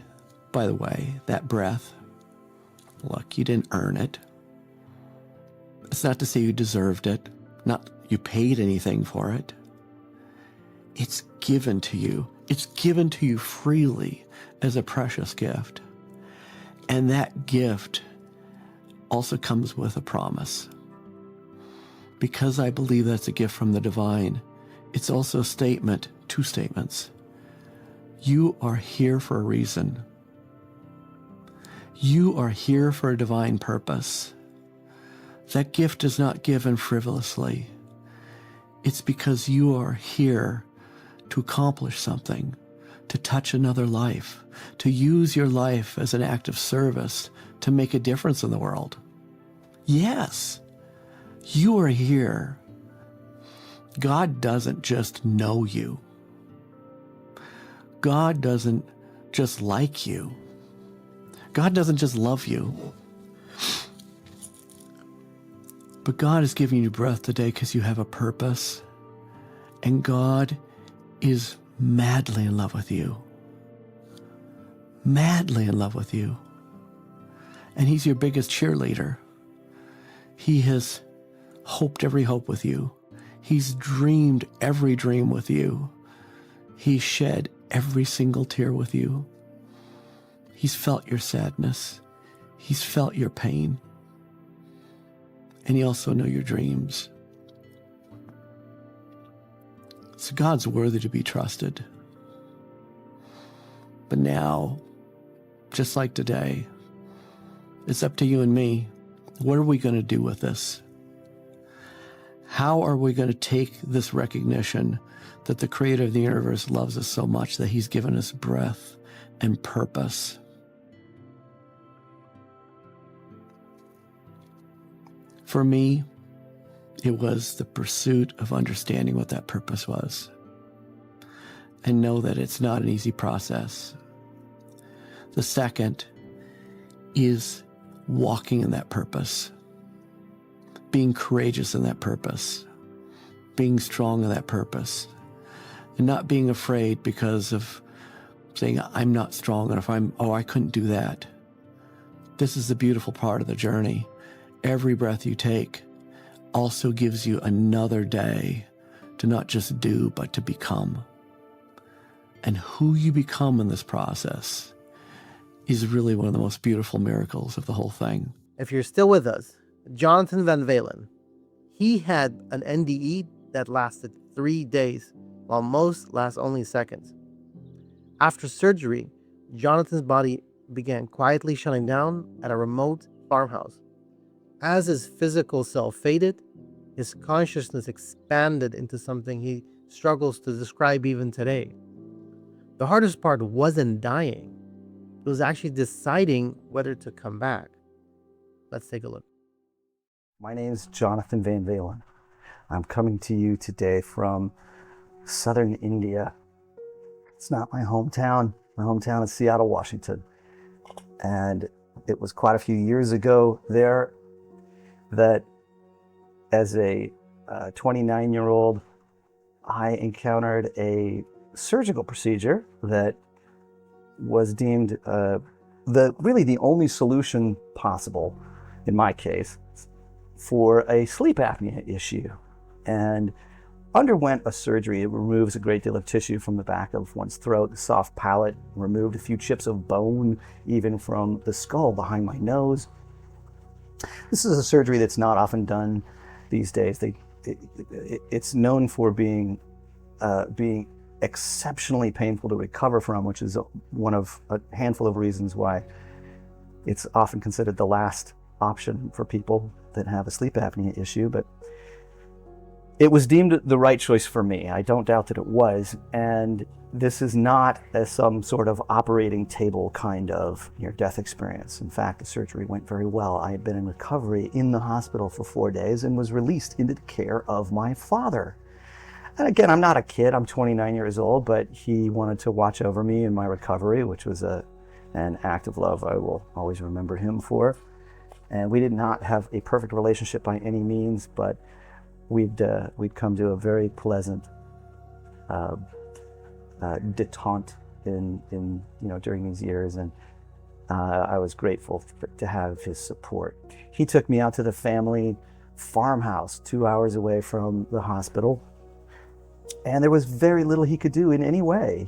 by the way, that breath, look, you didn't earn it. It's not to say you deserved it, not you paid anything for it. It's given to you. It's given to you freely as a precious gift. And that gift also comes with a promise. Because I believe that's a gift from the divine, it's also a statement, two statements. You are here for a reason. You are here for a divine purpose. That gift is not given frivolously. It's because you are here to accomplish something, to touch another life, to use your life as an act of service to make a difference in the world. Yes, you are here. God doesn't just know you. God doesn't just like you. God doesn't just love you. But God is giving you breath today because you have a purpose. And God is madly in love with you. Madly in love with you. And He's your biggest cheerleader. He has hoped every hope with you. He's dreamed every dream with you. He's shed every single tear with you. He's felt your sadness. He's felt your pain. And He also knows your dreams. So God's worthy to be trusted. But now, just like today, it's up to you and me. What are we going to do with this? How are we going to take this recognition that the Creator of the universe loves us so much that He's given us breath and purpose? For me, it was the pursuit of understanding what that purpose was. And know that it's not an easy process. The second is walking in that purpose. Being courageous in that purpose. Being strong in that purpose. And not being afraid because of saying, I'm not strong enough. I couldn't do that. This is the beautiful part of the journey. Every breath you take also gives you another day to not just do, but to become. And who you become in this process is really one of the most beautiful miracles of the whole thing. If you're still with us, Jonathan Van Valin, he had an NDE that lasted 3 days, while most last only seconds. After surgery, Jonathan's body began quietly shutting down at a remote farmhouse. As his physical self faded, his consciousness expanded into something he struggles to describe even today. The hardest part wasn't dying. It was actually deciding whether to come back. Let's take a look. My name is Jonathan Van Valin. I'm coming to you today from southern India. It's not my hometown. My hometown is Seattle, Washington. And it was quite a few years ago there that as a 29-year-old, I encountered a surgical procedure that was deemed the only solution possible, in my case, for a sleep apnea issue. And underwent a surgery. It removes a great deal of tissue from the back of one's throat, the soft palate, removed a few chips of bone even from the skull behind my nose. This is a surgery that's not often done these days. It's known for being exceptionally painful to recover from, which is one of a handful of reasons why it's often considered the last option for people that have a sleep apnea issue. But it was deemed the right choice for me. I don't doubt that it was. And this is not some sort of operating table kind of near-death experience. In fact, the surgery went very well. I had been in recovery in the hospital for 4 days and was released into the care of my father. And again, I'm not a kid, I'm 29 years old, but he wanted to watch over me in my recovery, which was an act of love I will always remember him for. And we did not have a perfect relationship by any means, but we'd come to a very pleasant detente during these years, and I was grateful to have his support. He took me out to the family farmhouse 2 hours away from the hospital, and there was very little he could do in any way.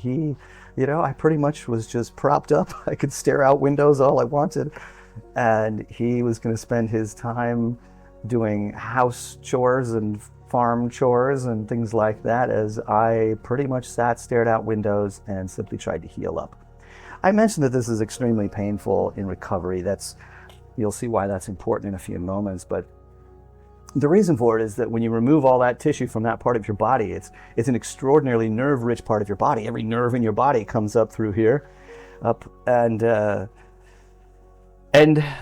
I pretty much was just propped up. I could stare out windows all I wanted, and he was going to spend his time doing house chores and farm chores and things like that, as I pretty much stared out windows and simply tried to heal up. I mentioned that this is extremely painful in recovery. You'll see why that's important in a few moments, but the reason for it is that when you remove all that tissue from that part of your body, it's an extraordinarily nerve-rich part of your body. Every nerve in your body comes up through here, and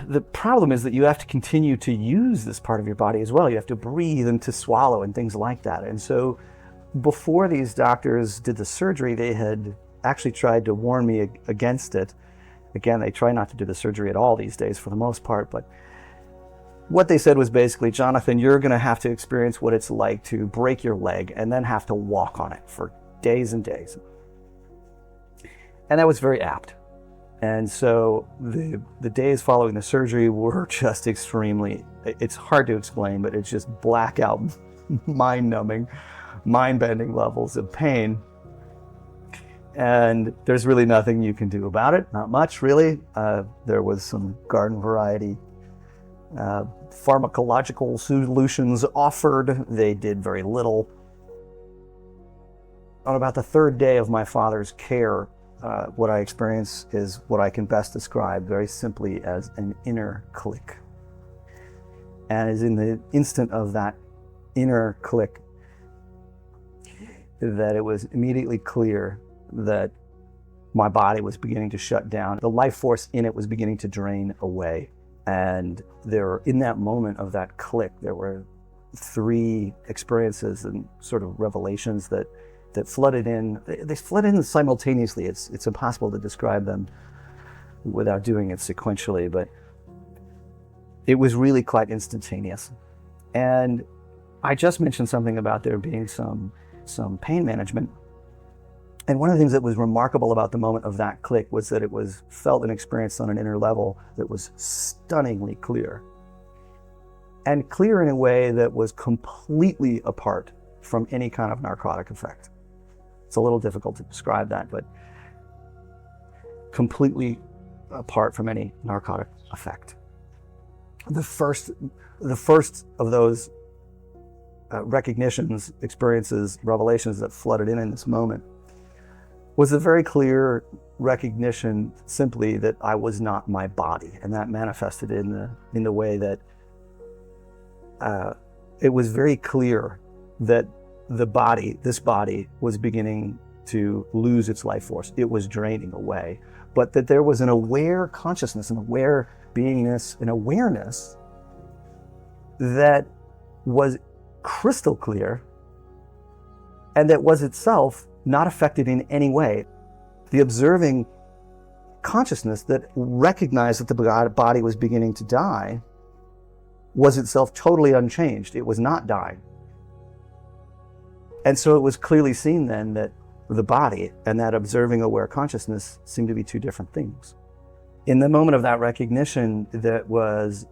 the problem is that you have to continue to use this part of your body as well. You have to breathe and to swallow and things like that. And so before these doctors did the surgery, they had actually tried to warn me against it. Again, they try not to do the surgery at all these days for the most part, but what they said was basically, Jonathan, you're going to have to experience what it's like to break your leg and then have to walk on it for days and days. And that was very apt. And so the days following the surgery were just extremely, it's hard to explain, but it's just blackout, mind-numbing, mind-bending levels of pain. And there's really nothing you can do about it, not much really. There was some garden variety pharmacological solutions offered. They did very little. On about the third day of my father's care, what I experienced is what I can best describe very simply as an inner click. And as in the instant of that inner click, that it was immediately clear that my body was beginning to shut down. The life force in it was beginning to drain away. And in that moment of that click, there were 3 experiences and sort of revelations that flooded in. They flooded in simultaneously. It's impossible to describe them without doing it sequentially, but it was really quite instantaneous. And I just mentioned something about there being some pain management. And one of the things that was remarkable about the moment of that click was that it was felt and experienced on an inner level that was stunningly clear. And clear in a way that was completely apart from any kind of narcotic effect. It's a little difficult to describe that, but completely apart from any narcotic effect. The first of those recognitions, experiences, revelations that flooded in this moment was a very clear recognition simply that I was not my body. And that manifested in the way that it was very clear that this body was beginning to lose its life force. It was draining away, but that there was an aware consciousness, an aware beingness, an awareness that was crystal clear and that was itself not affected in any way. The observing consciousness that recognized that the body was beginning to die was itself totally unchanged. It was not dying. And so it was clearly seen then that the body and that observing aware consciousness seemed to be 2 different things. In the moment of that recognition, that was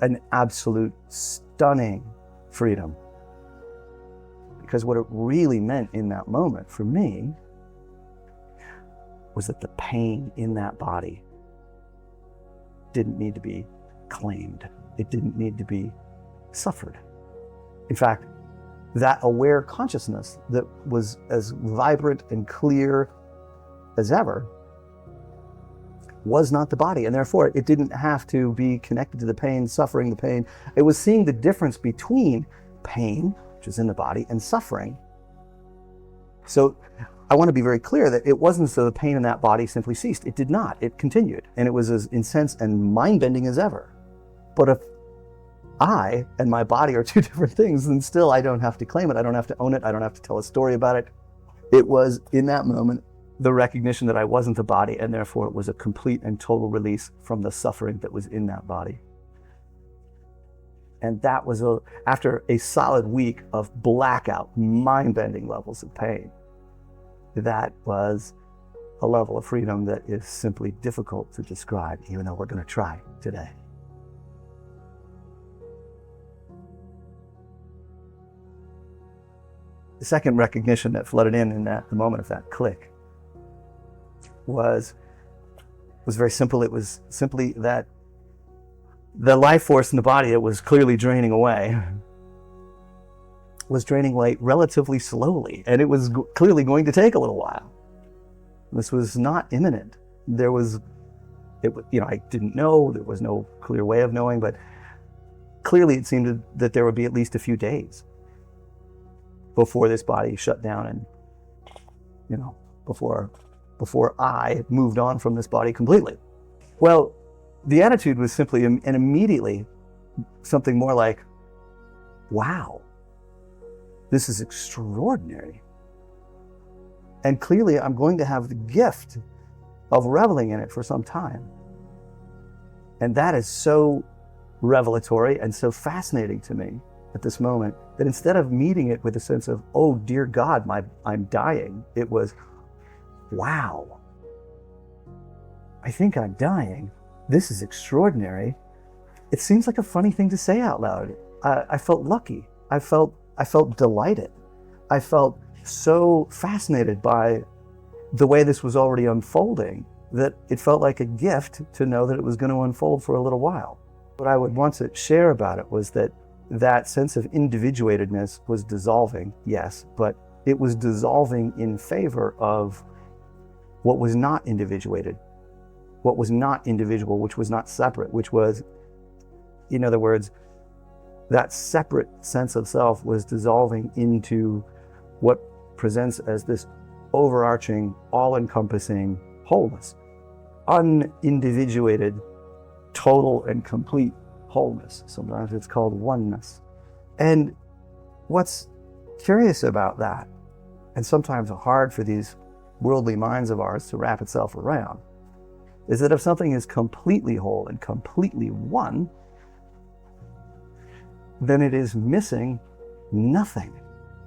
an absolute stunning freedom. Because what it really meant in that moment for me was that the pain in that body didn't need to be claimed. It didn't need to be suffered. In fact, that aware consciousness that was as vibrant and clear as ever was not the body, and therefore it didn't have to be connected to the pain, suffering the pain. It was seeing the difference between pain, which is in the body, and suffering. So I want to be very clear that it wasn't so the pain in that body simply ceased. It did not. It continued, and it was as intense and mind-bending as ever. But if I and my body are two different things, then still I don't have to claim it. I don't have to own it. I don't have to tell a story about it. It was, in that moment, the recognition that I wasn't the body, and therefore it was a complete and total release from the suffering that was in that body. And that was after a solid week of blackout, mind-bending levels of pain. That was a level of freedom that is simply difficult to describe, even though we're going to try today. The second recognition that flooded in the moment of that click was very simple. It was simply that the life force in the body that was clearly draining away was draining away relatively slowly, and it was clearly going to take a little while. This was not imminent. I didn't know. There was no clear way of knowing, but clearly it seemed that there would be at least a few days before this body shut down, and before I moved on from this body completely. Well, the attitude was simply and immediately something more like, wow, this is extraordinary. And clearly I'm going to have the gift of reveling in it for some time. And that is so revelatory and so fascinating to me at this moment that instead of meeting it with a sense of, oh dear God, I'm dying, it was, wow, I think I'm dying. This is extraordinary. It seems like a funny thing to say out loud. I felt lucky. I felt delighted. I felt so fascinated by the way this was already unfolding that it felt like a gift to know that it was going to unfold for a little while. What I would want to share about it was that sense of individuatedness was dissolving, yes, but it was dissolving in favor of what was not individuated, what was not individual, which was not separate, which was, in other words, that separate sense of self was dissolving into what presents as this overarching, all-encompassing wholeness, unindividuated, total and complete wholeness. Sometimes it's called oneness. And what's curious about that, and sometimes hard for these worldly minds of ours to wrap itself around, is that if something is completely whole and completely one, then it is missing nothing.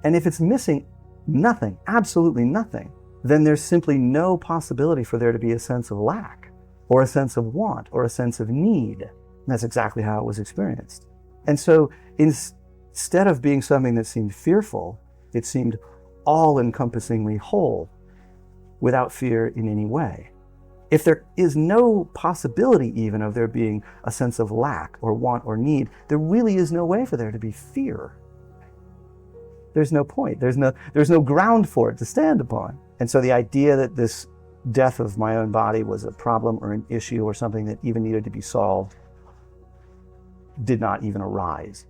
And if it's missing nothing, absolutely nothing, then there's simply no possibility for there to be a sense of lack, or a sense of want, or a sense of need. And that's exactly how it was experienced. And so instead of being something that seemed fearful, it seemed all-encompassingly whole, without fear in any way. If there is no possibility even of there being a sense of lack or want or need, there really is no way for there to be fear. There's no point. There's no ground for it to stand upon. And so the idea that this death of my own body was a problem or an issue or something that even needed to be solved did not even arise.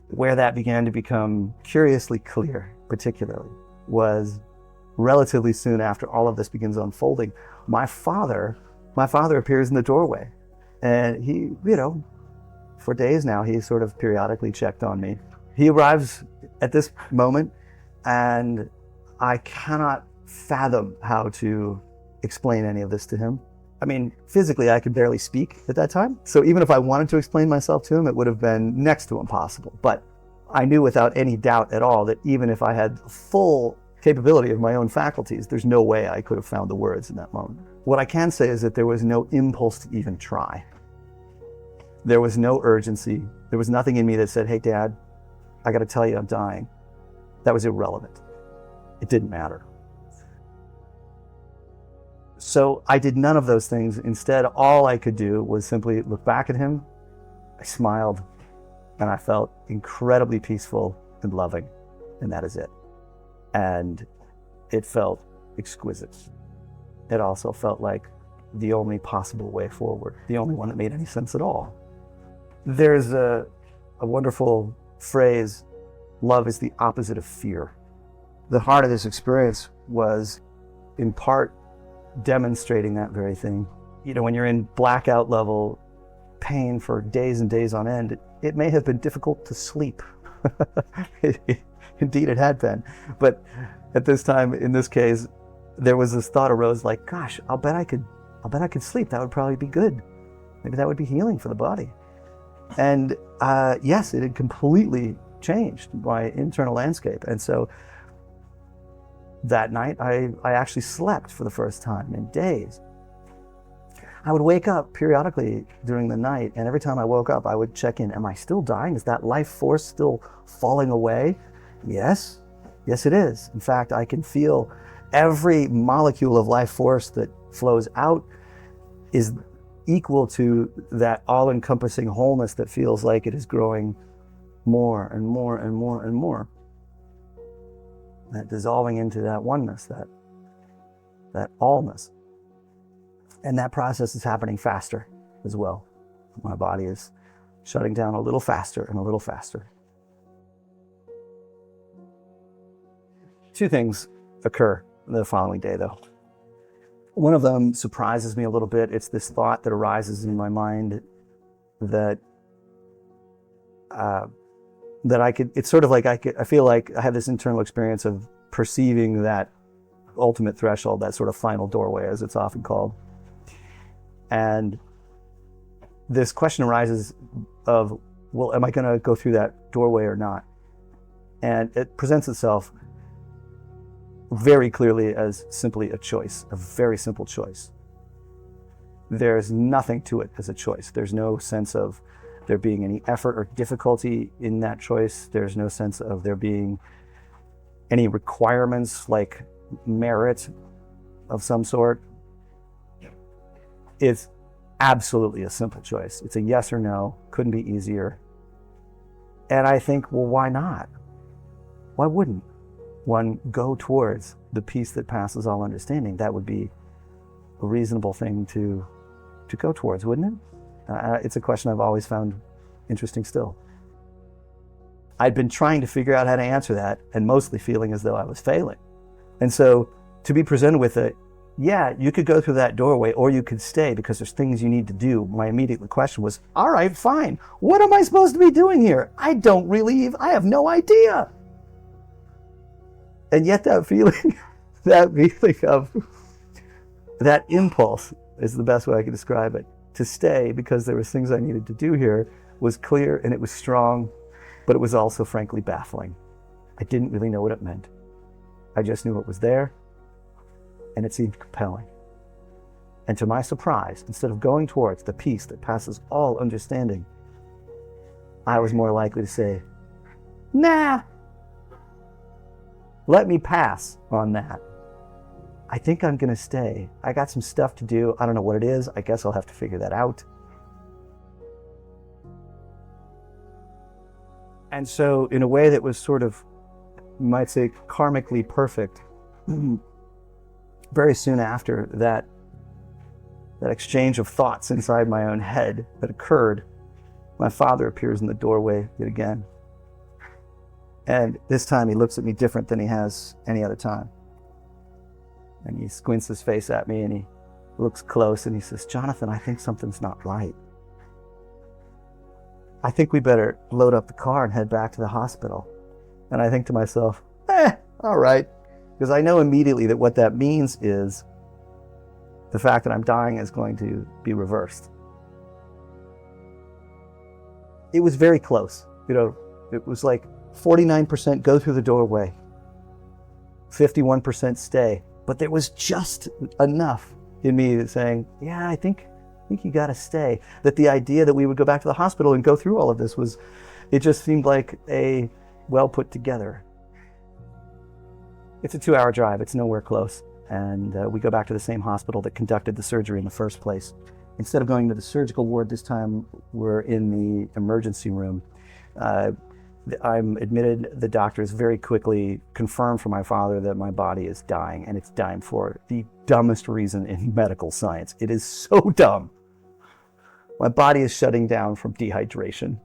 Where that began to become curiously clear, particularly, was relatively soon after all of this begins unfolding. My father appears in the doorway, and he, for days now, he sort of periodically checked on me. He arrives at this moment, and I cannot fathom how to explain any of this to him. I mean, physically, I could barely speak at that time. So even if I wanted to explain myself to him, it would have been next to impossible. But I knew without any doubt at all that even if I had full capability of my own faculties, there's no way I could have found the words in that moment. What I can say is that there was no impulse to even try. There was no urgency. There was nothing in me that said, hey, Dad, I got to tell you I'm dying. that was irrelevant. It didn't matter. So I did none of those things. Instead, all I could do was simply look back at him. I smiled, and I felt incredibly peaceful and loving, and that is it. And it felt exquisite. It also felt like the only possible way forward, the only one that made any sense at all. There's a wonderful phrase, love is the opposite of fear. The heart of this experience was in part demonstrating that very thing. You know, when you're in blackout level pain for days and days on end, it may have been difficult to sleep. Indeed, it had been. But at this time, in this case, there was this thought arose like, gosh, I'll bet I could sleep. That would probably be good. Maybe that would be healing for the body. And yes, it had completely changed my internal landscape. And so that night, I actually slept for the first time in days. I would wake up periodically during the night, and every time I woke up, I would check in. Am I still dying? Is that life force still falling away? Yes. Yes, it is. In fact, I can feel every molecule of life force that flows out is equal to that all-encompassing wholeness that feels like it is growing more and more and more and more. That dissolving into that oneness, that allness. And that process is happening faster as well. My body is shutting down a little faster and a little faster. Two things occur the following day, though. One of them surprises me a little bit. It's this thought that arises in my mind that it's sort of like I feel like I have this internal experience of perceiving that ultimate threshold, that sort of final doorway, as it's often called. And this question arises of, well, am I going to go through that doorway or not? And it presents itself very clearly as simply a choice, a very simple choice. There's nothing to it as a choice. There's no sense of there being any effort or difficulty in that choice. There's no sense of there being any requirements like merit of some sort. It's absolutely a simple choice. It's a yes or no, couldn't be easier. And I think, well, why not? Why wouldn't one go towards the peace that passes all understanding? That would be a reasonable thing to go towards, wouldn't it? It's a question I've always found interesting still. I'd been trying to figure out how to answer that and mostly feeling as though I was failing. And so to be presented with a, yeah, you could go through that doorway or you could stay because there's things you need to do. My immediate question was, all right, fine. What am I supposed to be doing here? I have no idea. And yet that feeling, that impulse is the best way I can describe it, to stay because there was things I needed to do here, was clear and it was strong, but it was also frankly baffling. I didn't really know what it meant. I just knew it was there and it seemed compelling. And to my surprise, instead of going towards the peace that passes all understanding, I was more likely to say, nah, let me pass on that. I think I'm gonna stay. I got some stuff to do. I don't know what it is. I guess I'll have to figure that out. And so in a way that was sort of, you might say, karmically perfect, very soon after that exchange of thoughts inside my own head that occurred, my father appears in the doorway yet again. And this time he looks at me different than he has any other time. And he squints his face at me and he looks close and he says, Jonathan, I think something's not right. I think we better load up the car and head back to the hospital. And I think to myself, all right. Because I know immediately that what that means is the fact that I'm dying is going to be reversed. It was very close. It was like 49% go through the doorway, 51% stay. But there was just enough in me saying, yeah, I think you gotta stay. That the idea that we would go back to the hospital and go through all of this it just seemed like a well put together It's a 2-hour drive. It's nowhere close. And we go back to the same hospital that conducted the surgery in the first place. Instead of going to the surgical ward this time, we're in the emergency room. I'm admitted. The doctors very quickly confirmed for my father that my body is dying, and it's dying for the dumbest reason in medical science. It is so dumb. My body is shutting down from dehydration,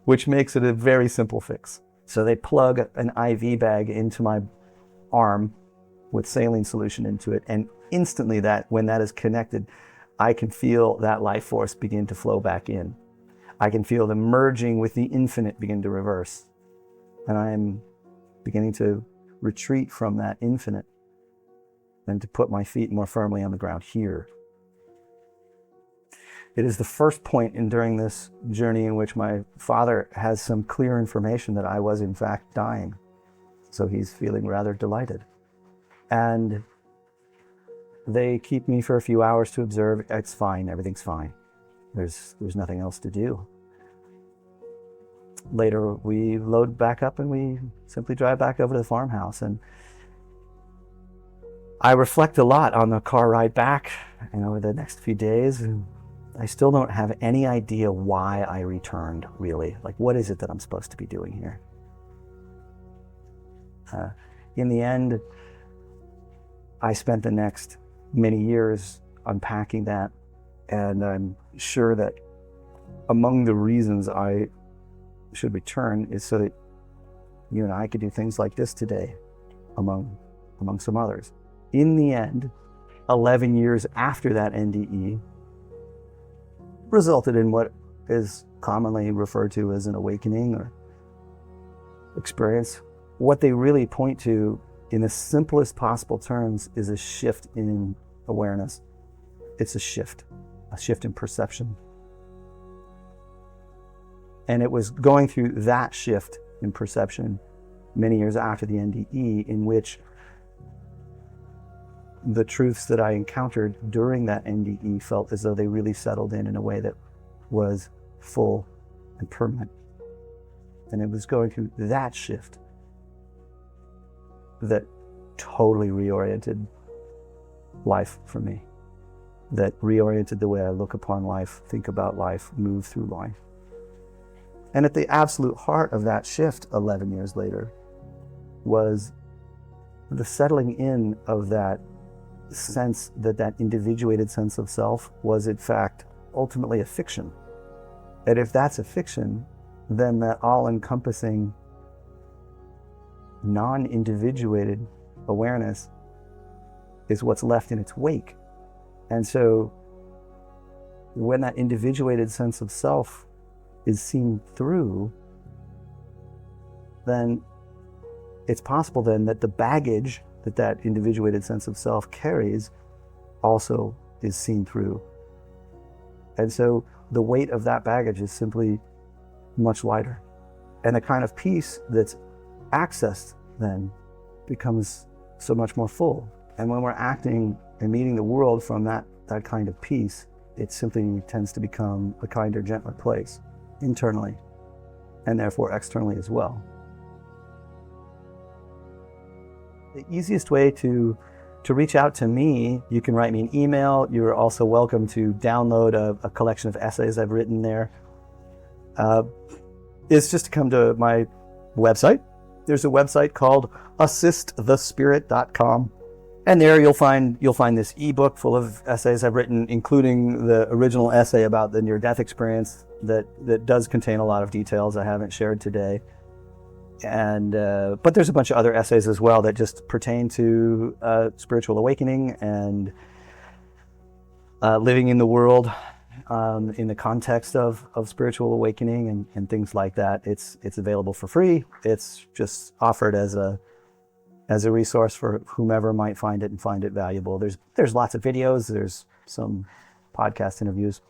which makes it a very simple fix. So they plug an IV bag into my arm with saline solution into it, and instantly when that is connected, I can feel that life force begin to flow back in. I can feel the merging with the infinite begin to reverse. And I'm beginning to retreat from that infinite and to put my feet more firmly on the ground here. It is the first point during this journey in which my father has some clear information that I was in fact dying. So he's feeling rather delighted. And they keep me for a few hours to observe. It's fine, everything's fine. There's nothing else to do. Later, we load back up and we simply drive back over to the farmhouse. And I reflect a lot on the car ride back and over the next few days. I still don't have any idea why I returned, really. Like, what is it that I'm supposed to be doing here? In the end, I spent the next many years unpacking that. And I'm sure that among the reasons I should return is so that you and I could do things like this today, among some others. In the end, 11 years after that NDE resulted in what is commonly referred to as an awakening or experience. What they really point to in the simplest possible terms is a shift in awareness. It's a shift in perception. And it was going through that shift in perception many years after the NDE in which the truths that I encountered during that NDE felt as though they really settled in a way that was full and permanent. And it was going through that shift that totally reoriented life for me. That reoriented the way I look upon life, think about life, move through life. And at the absolute heart of that shift 11 years later was the settling in of that sense that individuated sense of self was in fact ultimately a fiction. And if that's a fiction, then that all-encompassing non-individuated awareness is what's left in its wake. And so when that individuated sense of self is seen through, then it's possible then that the baggage that individuated sense of self carries also is seen through. And so the weight of that baggage is simply much lighter. And the kind of peace that's accessed then becomes so much more full. And when we're acting and meeting the world from that kind of peace, it simply tends to become a kinder, gentler place internally and therefore externally as well. The easiest way to reach out to me, you can write me an email. You're also welcome to download a collection of essays I've written there. It's just to come to my website. There's a website called assistthespirit.com. And there you'll find this ebook full of essays I've written, including the original essay about the near-death experience that does contain a lot of details I haven't shared today. And but there's a bunch of other essays as well that just pertain to spiritual awakening and living in the world in the context of spiritual awakening and things like that. It's available for free. It's just offered as a resource for whomever might find it valuable. There's lots of videos. There's some podcast interviews.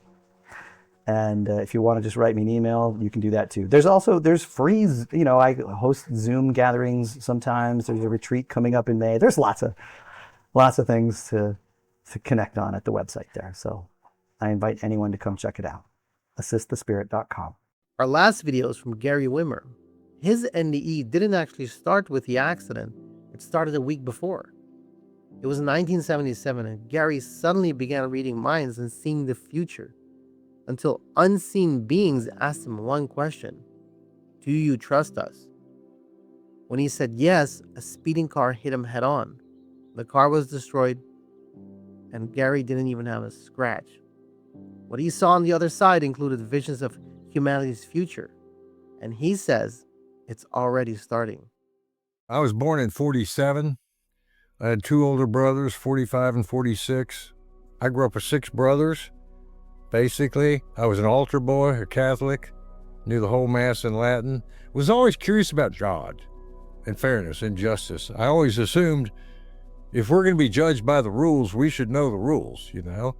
And if you want to just write me an email, you can do that too. There's free, I host Zoom gatherings sometimes. There's a retreat coming up in May. There's lots of things to connect on at the website there. So I invite anyone to come check it out. assistthespirit.com. Our last video is from Gary Wimmer. His NDE didn't actually start with the accident. It It started a week before. It was 1977, and Gary suddenly began reading minds and seeing the future, until unseen beings asked him one question: "Do you trust us?" When he said yes, a speeding car hit him head on. The car was destroyed, and Gary didn't even have a scratch. What he saw on the other side included visions of humanity's future, and he says it's already starting. I was born in 47. I had two older brothers, 45 and 46. I grew up with six brothers. Basically, I was an altar boy, a Catholic, knew the whole Mass in Latin, was always curious about God and fairness and justice. I always assumed if we're going to be judged by the rules, we should know the rules, you know?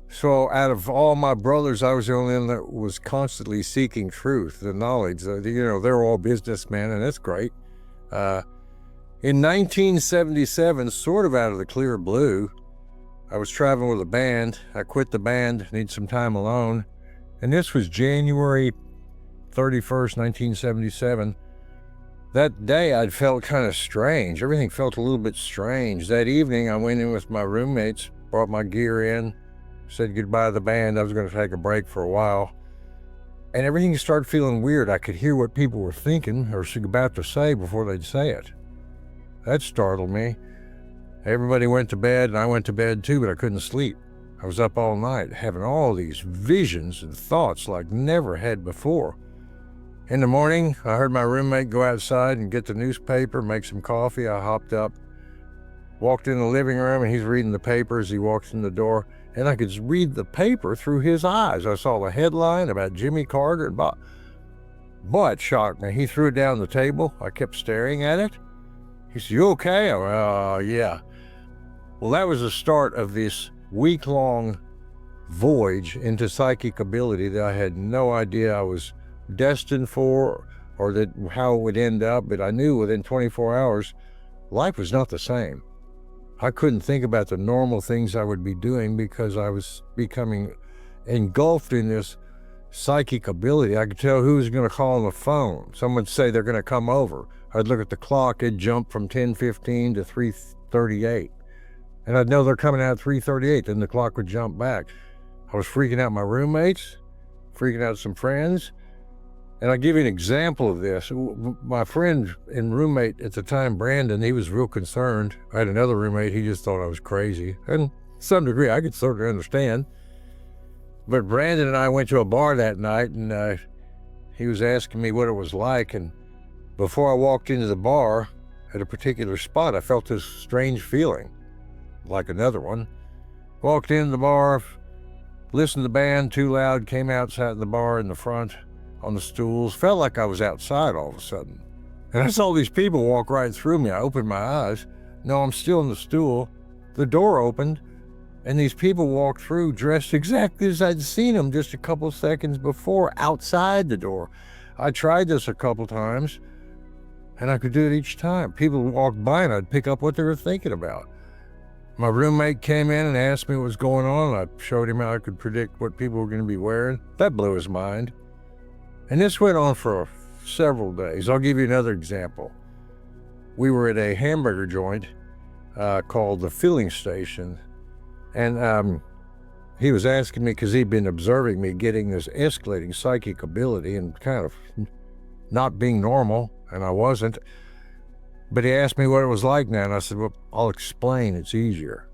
So out of all my brothers, I was the only one that was constantly seeking truth, the knowledge. They're all businessmen, and that's great. In 1977, sort of out of the clear blue, I was traveling with a band. I quit the band, need some time alone. And this was January 31st, 1977. That day, I'd felt kind of strange. Everything felt a little bit strange. That evening, I went in with my roommates, brought my gear in, said goodbye to the band. I was going to take a break for a while. And everything started feeling weird. I could hear what people were thinking or about to say before they'd say it. That startled me. Everybody went to bed, and I went to bed too, but I couldn't sleep. I was up all night, having all these visions and thoughts like never had before. In the morning, I heard my roommate go outside and get the newspaper, make some coffee. I hopped up, walked in the living room, and he's reading the paper as he walks in the door, and I could read the paper through his eyes. I saw the headline about Jimmy Carter and Bob. Boy, it shocked me. He threw it down the table. I kept staring at it. He said, "You okay?" I went, yeah. Well, that was the start of this week-long voyage into psychic ability that I had no idea I was destined for or that how it would end up, but I knew within 24 hours, life was not the same. I couldn't think about the normal things I would be doing because I was becoming engulfed in this psychic ability. I could tell who was going to call on the phone. Someone would say they're going to come over. I'd look at the clock, it'd jump from 10:15 to 3:38. And I'd know they're coming out at 3:38, then the clock would jump back. I was freaking out my roommates, freaking out some friends. And I'll give you an example of this. My friend and roommate at the time, Brandon, he was real concerned. I had another roommate, he just thought I was crazy. And to some degree, I could sort of understand. But Brandon and I went to a bar that night, and he was asking me what it was like. And before I walked into the bar at a particular spot, I felt this strange feeling, like another one. Walked into the bar, listened to the band, too loud, came out, sat in the bar in the front on the stools. Felt like I was outside all of a sudden. And I saw these people walk right through me. I opened my eyes. No, I'm still in the stool. The door opened, and these people walked through dressed exactly as I'd seen them just a couple seconds before outside the door. I tried this a couple times, and I could do it each time. People walked by, and I'd pick up what they were thinking about. My roommate came in and asked me what was going on. I showed him how I could predict what people were going to be wearing. That blew his mind. And this went on for several days. I'll give you another example. We were at a hamburger joint called the Filling Station. And he was asking me, because he'd been observing me getting this escalating psychic ability and kind of not being normal, and I wasn't. But he asked me what it was like now, and I said, well, I'll explain, it's easier.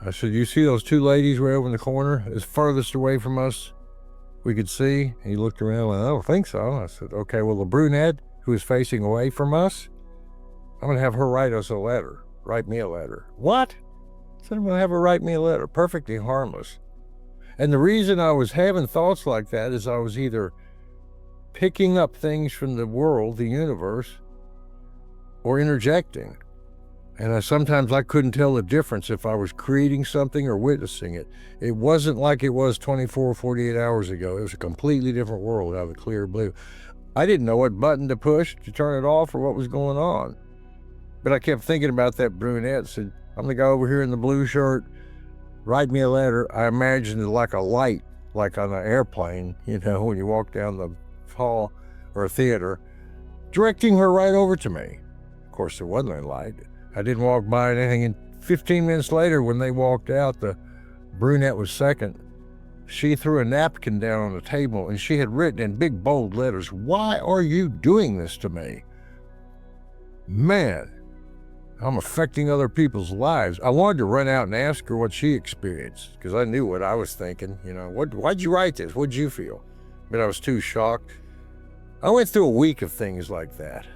I said, you see those two ladies way over in the corner, as farthest away from us we could see? And he looked around and went, I don't think so. I said, okay, well, the brunette who is facing away from us, I'm going to have her write us a letter, write me a letter. What? I said, I'm going to have her write me a letter, perfectly harmless. And the reason I was having thoughts like that is I was either picking up things from the world, the universe, or interjecting. And sometimes I couldn't tell the difference if I was creating something or witnessing it. It wasn't like it was 24, 48 hours ago. It was a completely different world out of the clear blue. I didn't know what button to push to turn it off or what was going on. But I kept thinking about that brunette. Said, I'm the guy over here in the blue shirt. Write me a letter. I imagined it like a light, like on an airplane, you know, when you walk down the hall or a theater, directing her right over to me. Of course, there wasn't any light. I didn't walk by anything, and 15 minutes later, when they walked out, the brunette was second. She threw a napkin down on the table, and she had written in big bold letters, "Why are you doing this to me?" Man, I'm affecting other people's lives. I wanted to run out and ask her what she experienced, because I knew what I was thinking. You know, why'd you write this? What'd you feel? But I was too shocked. I went through a week of things like that,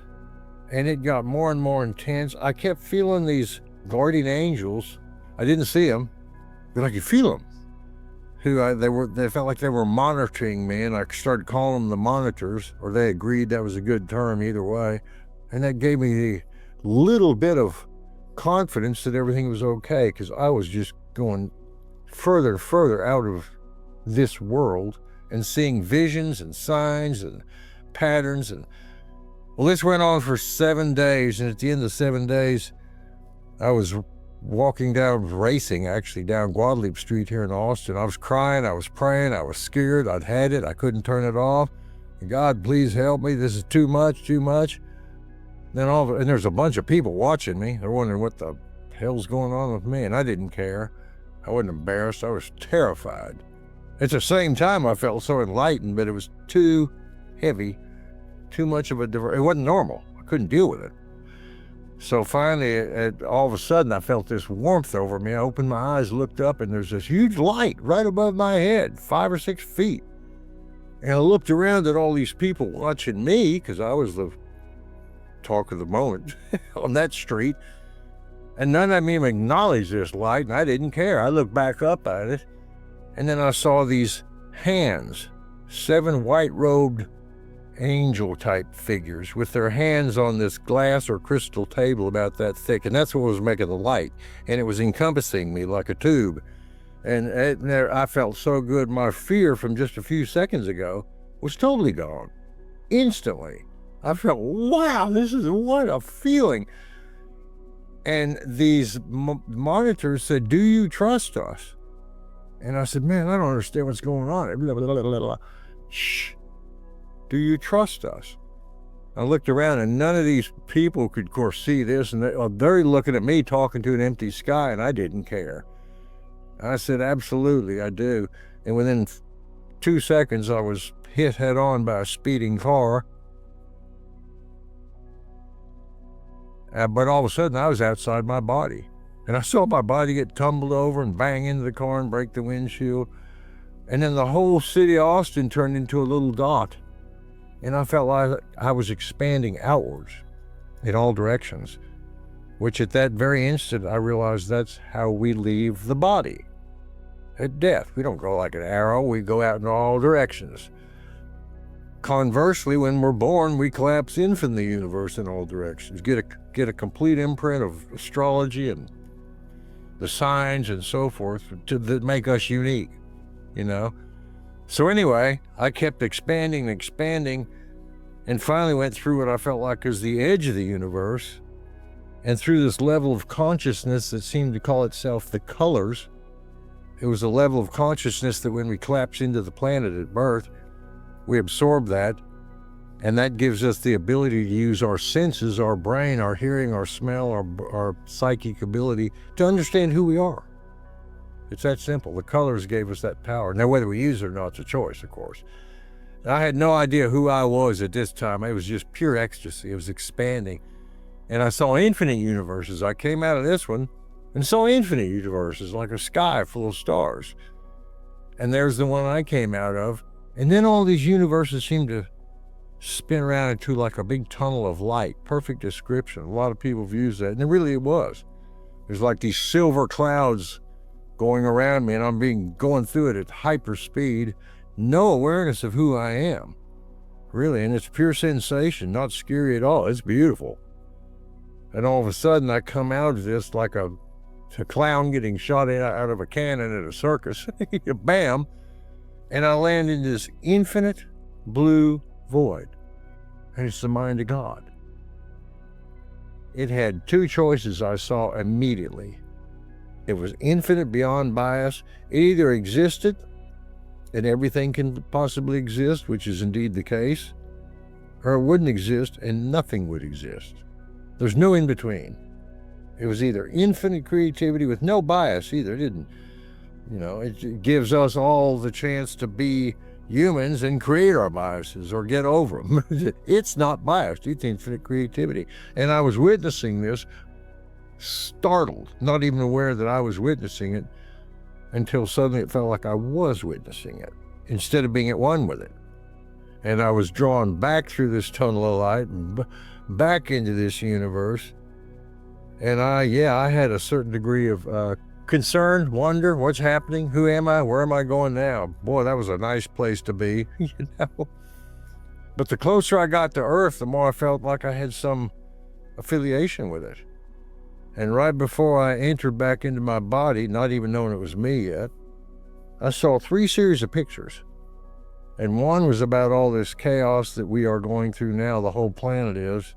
and it got more and more intense. I kept feeling these guardian angels. I didn't see them, but I could feel them. They felt like they were monitoring me, and I started calling them the monitors, or they agreed that was a good term either way. And that gave me the little bit of confidence that everything was okay, because I was just going further and further out of this world and seeing visions and signs and patterns. And well, this went on for 7 days, and at the end of 7 days, I was racing actually down Guadalupe Street here in Austin. I was crying, I was praying, I was scared, I'd had it, I couldn't turn it off. God, please help me, this is too much. Then and there's a bunch of people watching me. They're wondering what the hell's going on with me, and I didn't care. I wasn't embarrassed, I was terrified. At the same time, I felt so enlightened, but it was too heavy, too much of it wasn't normal. I couldn't deal with it. So finally, all of a sudden, I felt this warmth over me. I opened my eyes, looked up, and there's this huge light right above my head, 5 or 6 feet. And I looked around at all these people watching me, because I was the talk of the moment on that street. And none of them even acknowledged this light, and I didn't care. I looked back up at it, and then I saw these hands, 7 white-robed angel-type figures with their hands on this glass or crystal table about that thick, and that's what was making the light, and it was encompassing me like a tube. And I felt so good. My fear from just a few seconds ago was totally gone. Instantly. I felt, wow, what a feeling. And these monitors said, "Do you trust us?" And I said, "Man, I don't understand what's going on." Blah, blah, blah, blah, blah. Shh. Do you trust us? I looked around, and none of these people could, of course, see this, and they're looking at me talking to an empty sky, and I didn't care. I said, "Absolutely, I do." And within 2 seconds, I was hit head on by a speeding car. But all of a sudden, I was outside my body, and I saw my body get tumbled over and bang into the car and break the windshield. And then the whole city of Austin turned into a little dot. And I felt like I was expanding outwards in all directions, which at that very instant, I realized that's how we leave the body. At death, we don't go like an arrow, we go out in all directions. Conversely, when we're born, we collapse in from the universe in all directions, get a complete imprint of astrology and the signs and so forth that make us unique, you know? So anyway, I kept expanding, and finally went through what I felt like was the edge of the universe, and through this level of consciousness that seemed to call itself the colors. It was a level of consciousness that when we collapse into the planet at birth, we absorb that, and that gives us the ability to use our senses, our brain, our hearing, our smell, our psychic ability to understand who we are. It's that simple. The colors gave us that power. Now, whether we use it or not, it's a choice, of course. I had no idea who I was at this time. It was just pure ecstasy. It was expanding. And I saw infinite universes. I came out of this one and saw infinite universes, like a sky full of stars. And there's the one I came out of. And then all these universes seemed to spin around into like a big tunnel of light. Perfect description. A lot of people have used that. And it was. There's like these silver clouds going around me, and I'm going through it at hyper speed. No awareness of who I am, really, and it's pure sensation, not scary at all. It's beautiful. And all of a sudden, I come out of this like a clown getting shot out of a cannon at a circus. Bam! And I land in this infinite blue void, and it's the mind of God. It had 2 choices I saw immediately. It was infinite beyond bias. It either existed, and everything can possibly exist, which is indeed the case, or it wouldn't exist and nothing would exist. There's no in between. It was either infinite creativity with no bias either. It didn't, it gives us all the chance to be humans and create our biases or get over them. It's not biased. It's infinite creativity. And I was witnessing this, startled, not even aware that I was witnessing it, until suddenly it felt like I was witnessing it instead of being at one with it. And I was drawn back through this tunnel of light and back into this universe. And I had a certain degree of concern, wonder, what's happening? Who am I? Where am I going now? Boy, that was a nice place to be, But the closer I got to Earth, the more I felt like I had some affiliation with it. And right before I entered back into my body, not even knowing it was me yet, I saw 3 series of pictures. And one was about all this chaos that we are going through now, the whole planet is,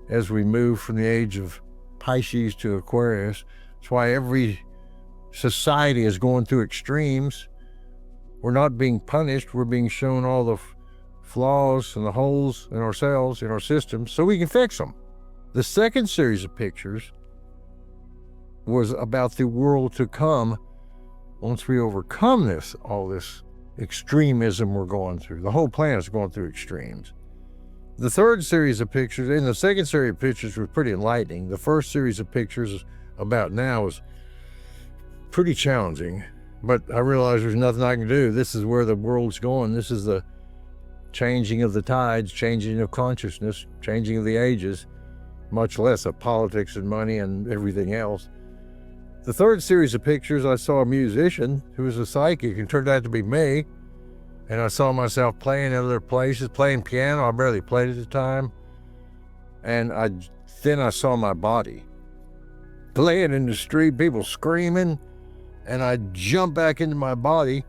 as we move from the age of Pisces to Aquarius. That's why every society is going through extremes. We're not being punished. We're being shown all the flaws and the holes in ourselves, in our systems, so we can fix them. The second series of pictures was about the world to come once we overcome all this extremism we're going through. The whole planet's going through extremes. The third series of pictures, and the second series of pictures was pretty enlightening. The first series of pictures about now was pretty challenging, but I realized there's nothing I can do. This is where the world's going. This is the changing of the tides, changing of consciousness, changing of the ages, much less of politics and money and everything else. The third series of pictures, I saw a musician who was a psychic and turned out to be me. And I saw myself playing in other places, playing piano. I barely played at the time. And then I saw my body playing in the street, people screaming. And I jump back into my body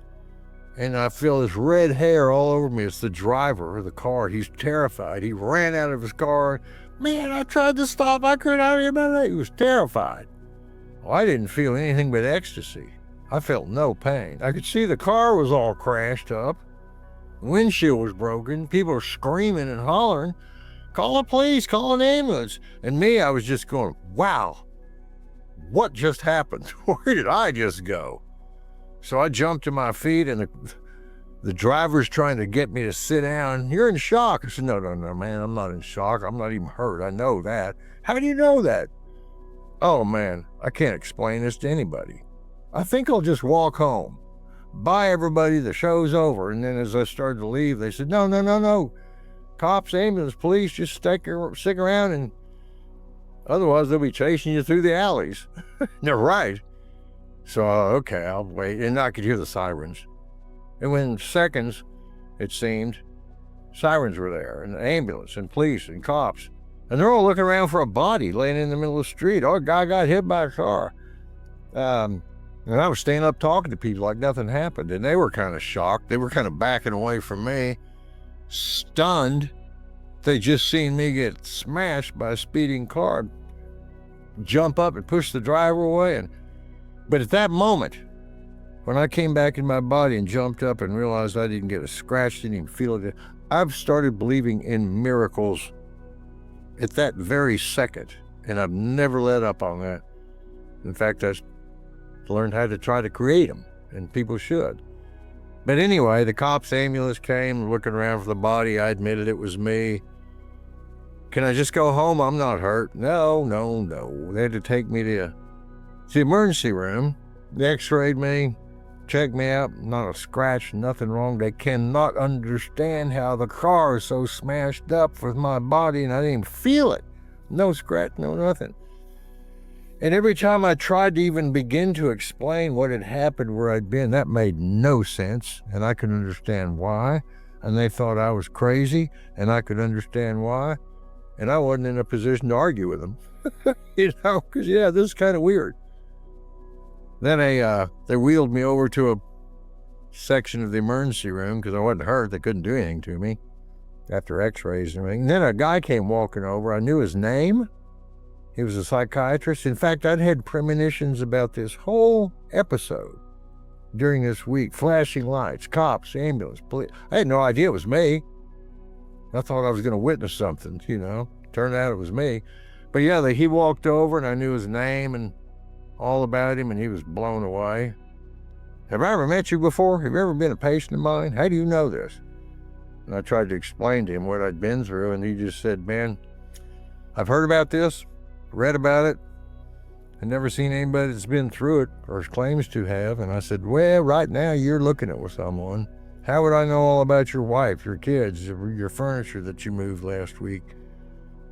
and I feel this red hair all over me. It's the driver of the car. He's terrified. He ran out of his car. Man, I tried to stop. I couldn't out of here. He was terrified. Well, I didn't feel anything but ecstasy. I felt no pain. I could see the car was all crashed up. The windshield was broken. People were screaming and hollering. Call the police, call an ambulance. And me, I was just going, wow, what just happened? Where did I just go? So I jumped to my feet and the driver's trying to get me to sit down. You're in shock. I said, no, man, I'm not in shock. I'm not even hurt. I know that. How do you know that? Oh man, I can't explain this to anybody. I think I'll just walk home. Bye everybody, the show's over. And then as I started to leave, they said, no. Cops, ambulance, police, just stick around and otherwise they'll be chasing you through the alleys. They're right. So, okay, I'll wait. And I could hear the sirens. And within seconds, it seemed, sirens were there, and the ambulance, and police, and cops. And they're all looking around for a body laying in the middle of the street. Oh, a guy got hit by a car. And I was standing up talking to people like nothing happened. And they were kind of shocked. They were kind of backing away from me, stunned. They just seen me get smashed by a speeding car, jump up and push the driver away. But at that moment, when I came back in my body and jumped up and realized I didn't get a scratch, didn't even feel it, I've started believing in miracles at that very second, and I've never let up on that. In fact, I've learned how to try to create them, and people should. But anyway, the cops, ambulance came, looking around for the body. I admitted it was me. Can I just go home? I'm not hurt. No. They had to take me to the emergency room. They x-rayed me, checked me out, not a scratch, nothing wrong. They cannot understand how the car is so smashed up with my body and I didn't even feel it. No scratch, no nothing. And every time I tried to even begin to explain what had happened, where I'd been, that made no sense, and I could understand why. And they thought I was crazy, and I could understand why. And I wasn't in a position to argue with them, because this is kind of weird. Then they wheeled me over to a section of the emergency room because I wasn't hurt. They couldn't do anything to me after x-rays and everything. And then a guy came walking over. I knew his name. He was a psychiatrist. In fact, I'd had premonitions about this whole episode during this week. Flashing lights, cops, ambulance, police. I had no idea it was me. I thought I was going to witness something, Turned out it was me. But yeah, he walked over and I knew his name and all about him, and he was blown away. Have I ever met you before? Have you ever been a patient of mine? How do you know this? And I tried to explain to him what I'd been through, and he just said, man, I've heard about this, read about it, and never seen anybody that's been through it or claims to have. And I said, well, right now you're looking at with someone. How would I know all about your wife, your kids, your furniture that you moved last week,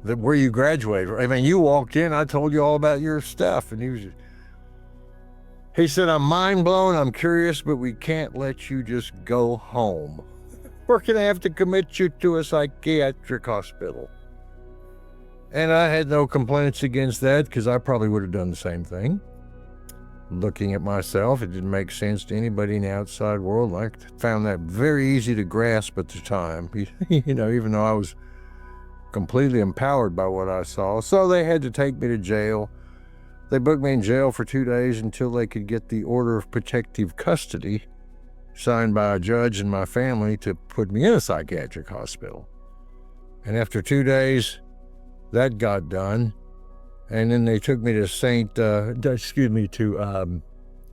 where you graduated? I mean, you walked in, I told you all about your stuff. And he said, I'm mind blown, I'm curious, but we can't let you just go home. We're going to have to commit you to a psychiatric hospital. And I had no complaints against that, because I probably would have done the same thing. Looking at myself, it didn't make sense to anybody in the outside world. I found that very easy to grasp at the time, you know, even though I was completely empowered by what I saw. So they had to take me to jail. They booked me in jail for 2 days until they could get the order of protective custody signed by a judge and my family to put me in a psychiatric hospital. And after 2 days, that got done. And then they took me to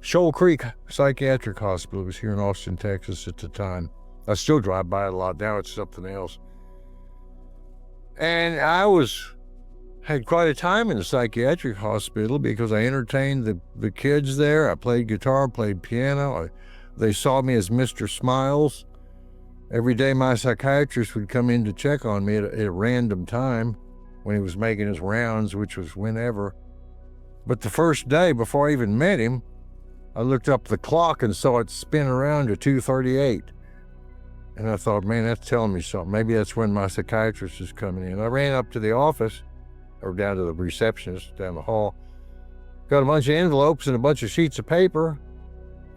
Shoal Creek Psychiatric Hospital. It was here in Austin, Texas at the time. I still drive by it a lot. Now it's something else. And I had quite a time in the psychiatric hospital because I entertained the kids there. I played guitar, played piano. They saw me as Mr. Smiles. Every day my psychiatrist would come in to check on me at a random time when he was making his rounds, which was whenever. But the first day, before I even met him, I looked up the clock and saw it spin around to 2:38. And I thought, man, that's telling me something. Maybe that's when my psychiatrist is coming in. I ran up to the office, or down to the receptionist down the hall, got a bunch of envelopes and a bunch of sheets of paper,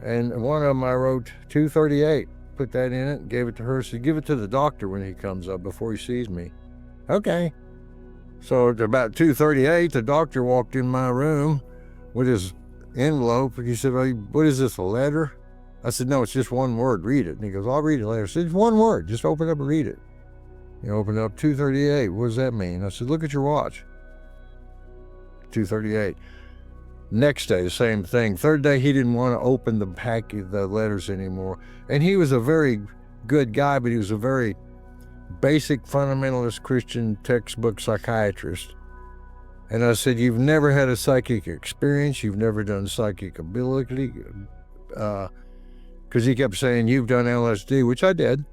and one of them I wrote 2:38, put that in it, and gave it to her. Said, give it to the doctor when he comes up before he sees me. Okay. So at about 2:38, the doctor walked in my room with his envelope. He said, well, what is this, a letter? I said, no, it's just one word, read it. And he goes, I'll read it later. I said, it's one word, just open it up and read it. He opened up 2:38, what does that mean? I said, look at your watch. 2:38. Next day, the same thing. Third day, he didn't want to open the letters anymore. And he was a very good guy, but he was a very basic fundamentalist Christian textbook psychiatrist. And I said, you've never had a psychic experience, you've never done psychic ability, because he kept saying, you've done LSD, which I did.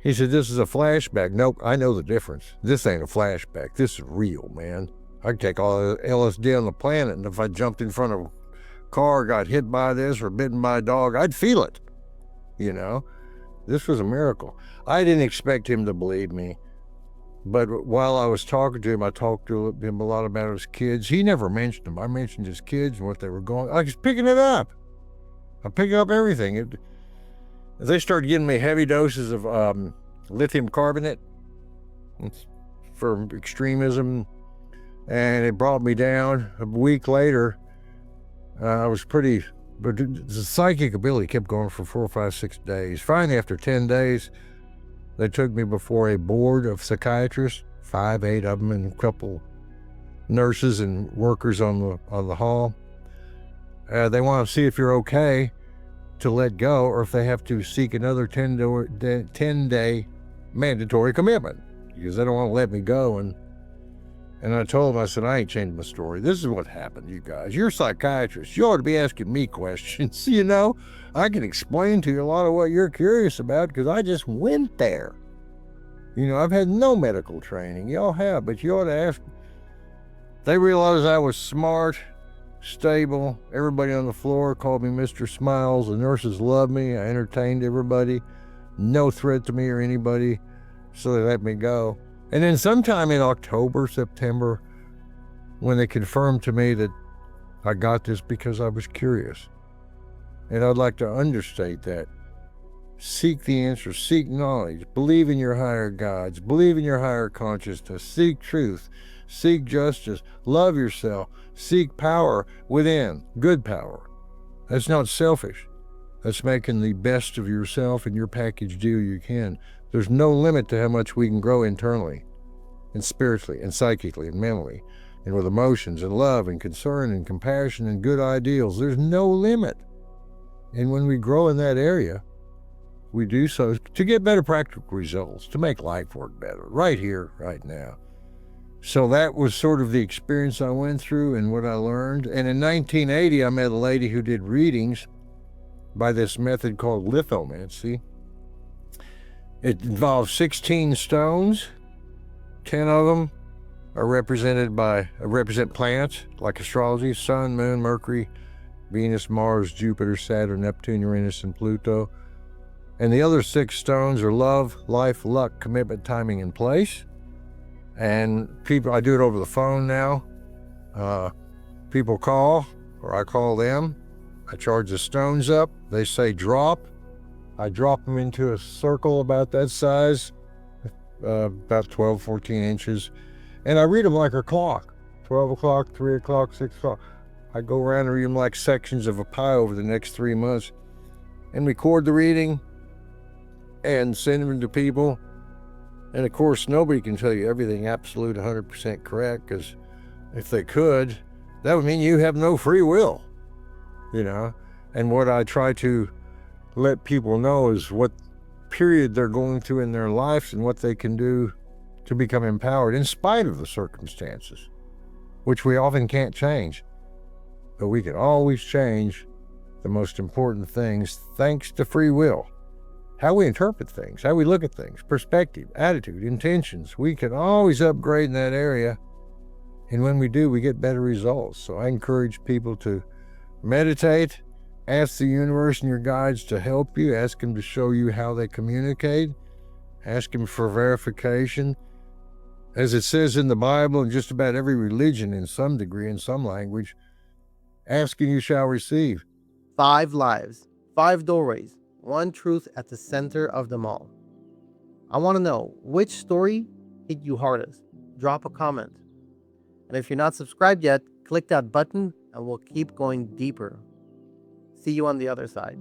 He said, this is a flashback. Nope, I know the difference. This ain't a flashback, this is real, man. I could take all the LSD on the planet, and if I jumped in front of a car, got hit by this or bitten by a dog, I'd feel it, you know? This was a miracle. I didn't expect him to believe me, but while I was talking to him, I talked to him a lot about his kids. He never mentioned them. I mentioned his kids and what they were going. I was picking it up. I'm picking up everything. They started giving me heavy doses of lithium carbonate for extremism, and it brought me down. A week later, I was pretty. But the psychic ability kept going for 4, 5, 6 days. Finally, after 10 days, they took me before a board of psychiatrists, 5, 8 of them, and a couple nurses and workers on the hall. They want to see if you're okay to let go, or if they have to seek another 10-day mandatory commitment, because they don't want to let me go. And I told him, I said, I ain't changing my story. This is what happened, you guys. You're psychiatrists. You ought to be asking me questions, you know? I can explain to you a lot of what you're curious about because I just went there. You know, I've had no medical training. Y'all have, but you ought to ask. They realized I was smart, stable. Everybody on the floor called me Mr. Smiles. The nurses loved me. I entertained everybody. No threat to me or anybody. So they let me go. And then sometime in October, September, when they confirmed to me that I got this because I was curious. And I'd like to understate that. Seek the answer, seek knowledge, believe in your higher gods, believe in your higher consciousness, seek truth, seek justice, love yourself, seek power within, good power. That's not selfish. That's making the best of yourself and your package deal you can. There's no limit to how much we can grow internally and spiritually and psychically and mentally. and with emotions and love and concern and compassion and good ideals. There's no limit. And when we grow in that area, we do so to get better practical results, to make life work better, right here, right now. So that was sort of the experience I went through and what I learned. And in 1980, I met a lady who did readings by this method called lithomancy. It involves 16 stones. 10 of them are represent planets, like astrology: Sun, Moon, Mercury, Venus, Mars, Jupiter, Saturn, Neptune, Uranus, and Pluto. And the other 6 stones are love, life, luck, commitment, timing, and place. And I do it over the phone now. People call, or I call them. I charge the stones up. They say drop. I drop them into a circle about that size, about 12, 14 inches. And I read them like a clock. 12 o'clock, 3 o'clock, 6 o'clock. I go around and read them like sections of a pie over the next 3 months and record the reading and send them to people. And of course, nobody can tell you everything absolute 100% correct, because if they could, that would mean you have no free will, you know? And what I try to let people know is what period they're going through in their lives and what they can do to become empowered in spite of the circumstances, which we often can't change. But we can always change the most important things thanks to free will. How we interpret things, how we look at things, perspective, attitude, intentions. We can always upgrade in that area. And when we do, we get better results. So I encourage people to meditate, ask the universe and your guides to help you, ask them to show you how they communicate, ask them for verification. As it says in the Bible and just about every religion in some degree, in some language, ask and you shall receive. 5 lives, 5 doorways, 1 truth at the center of them all. I want to know, which story hit you hardest? Drop a comment. And if you're not subscribed yet, click that button and we'll keep going deeper. See you on the other side.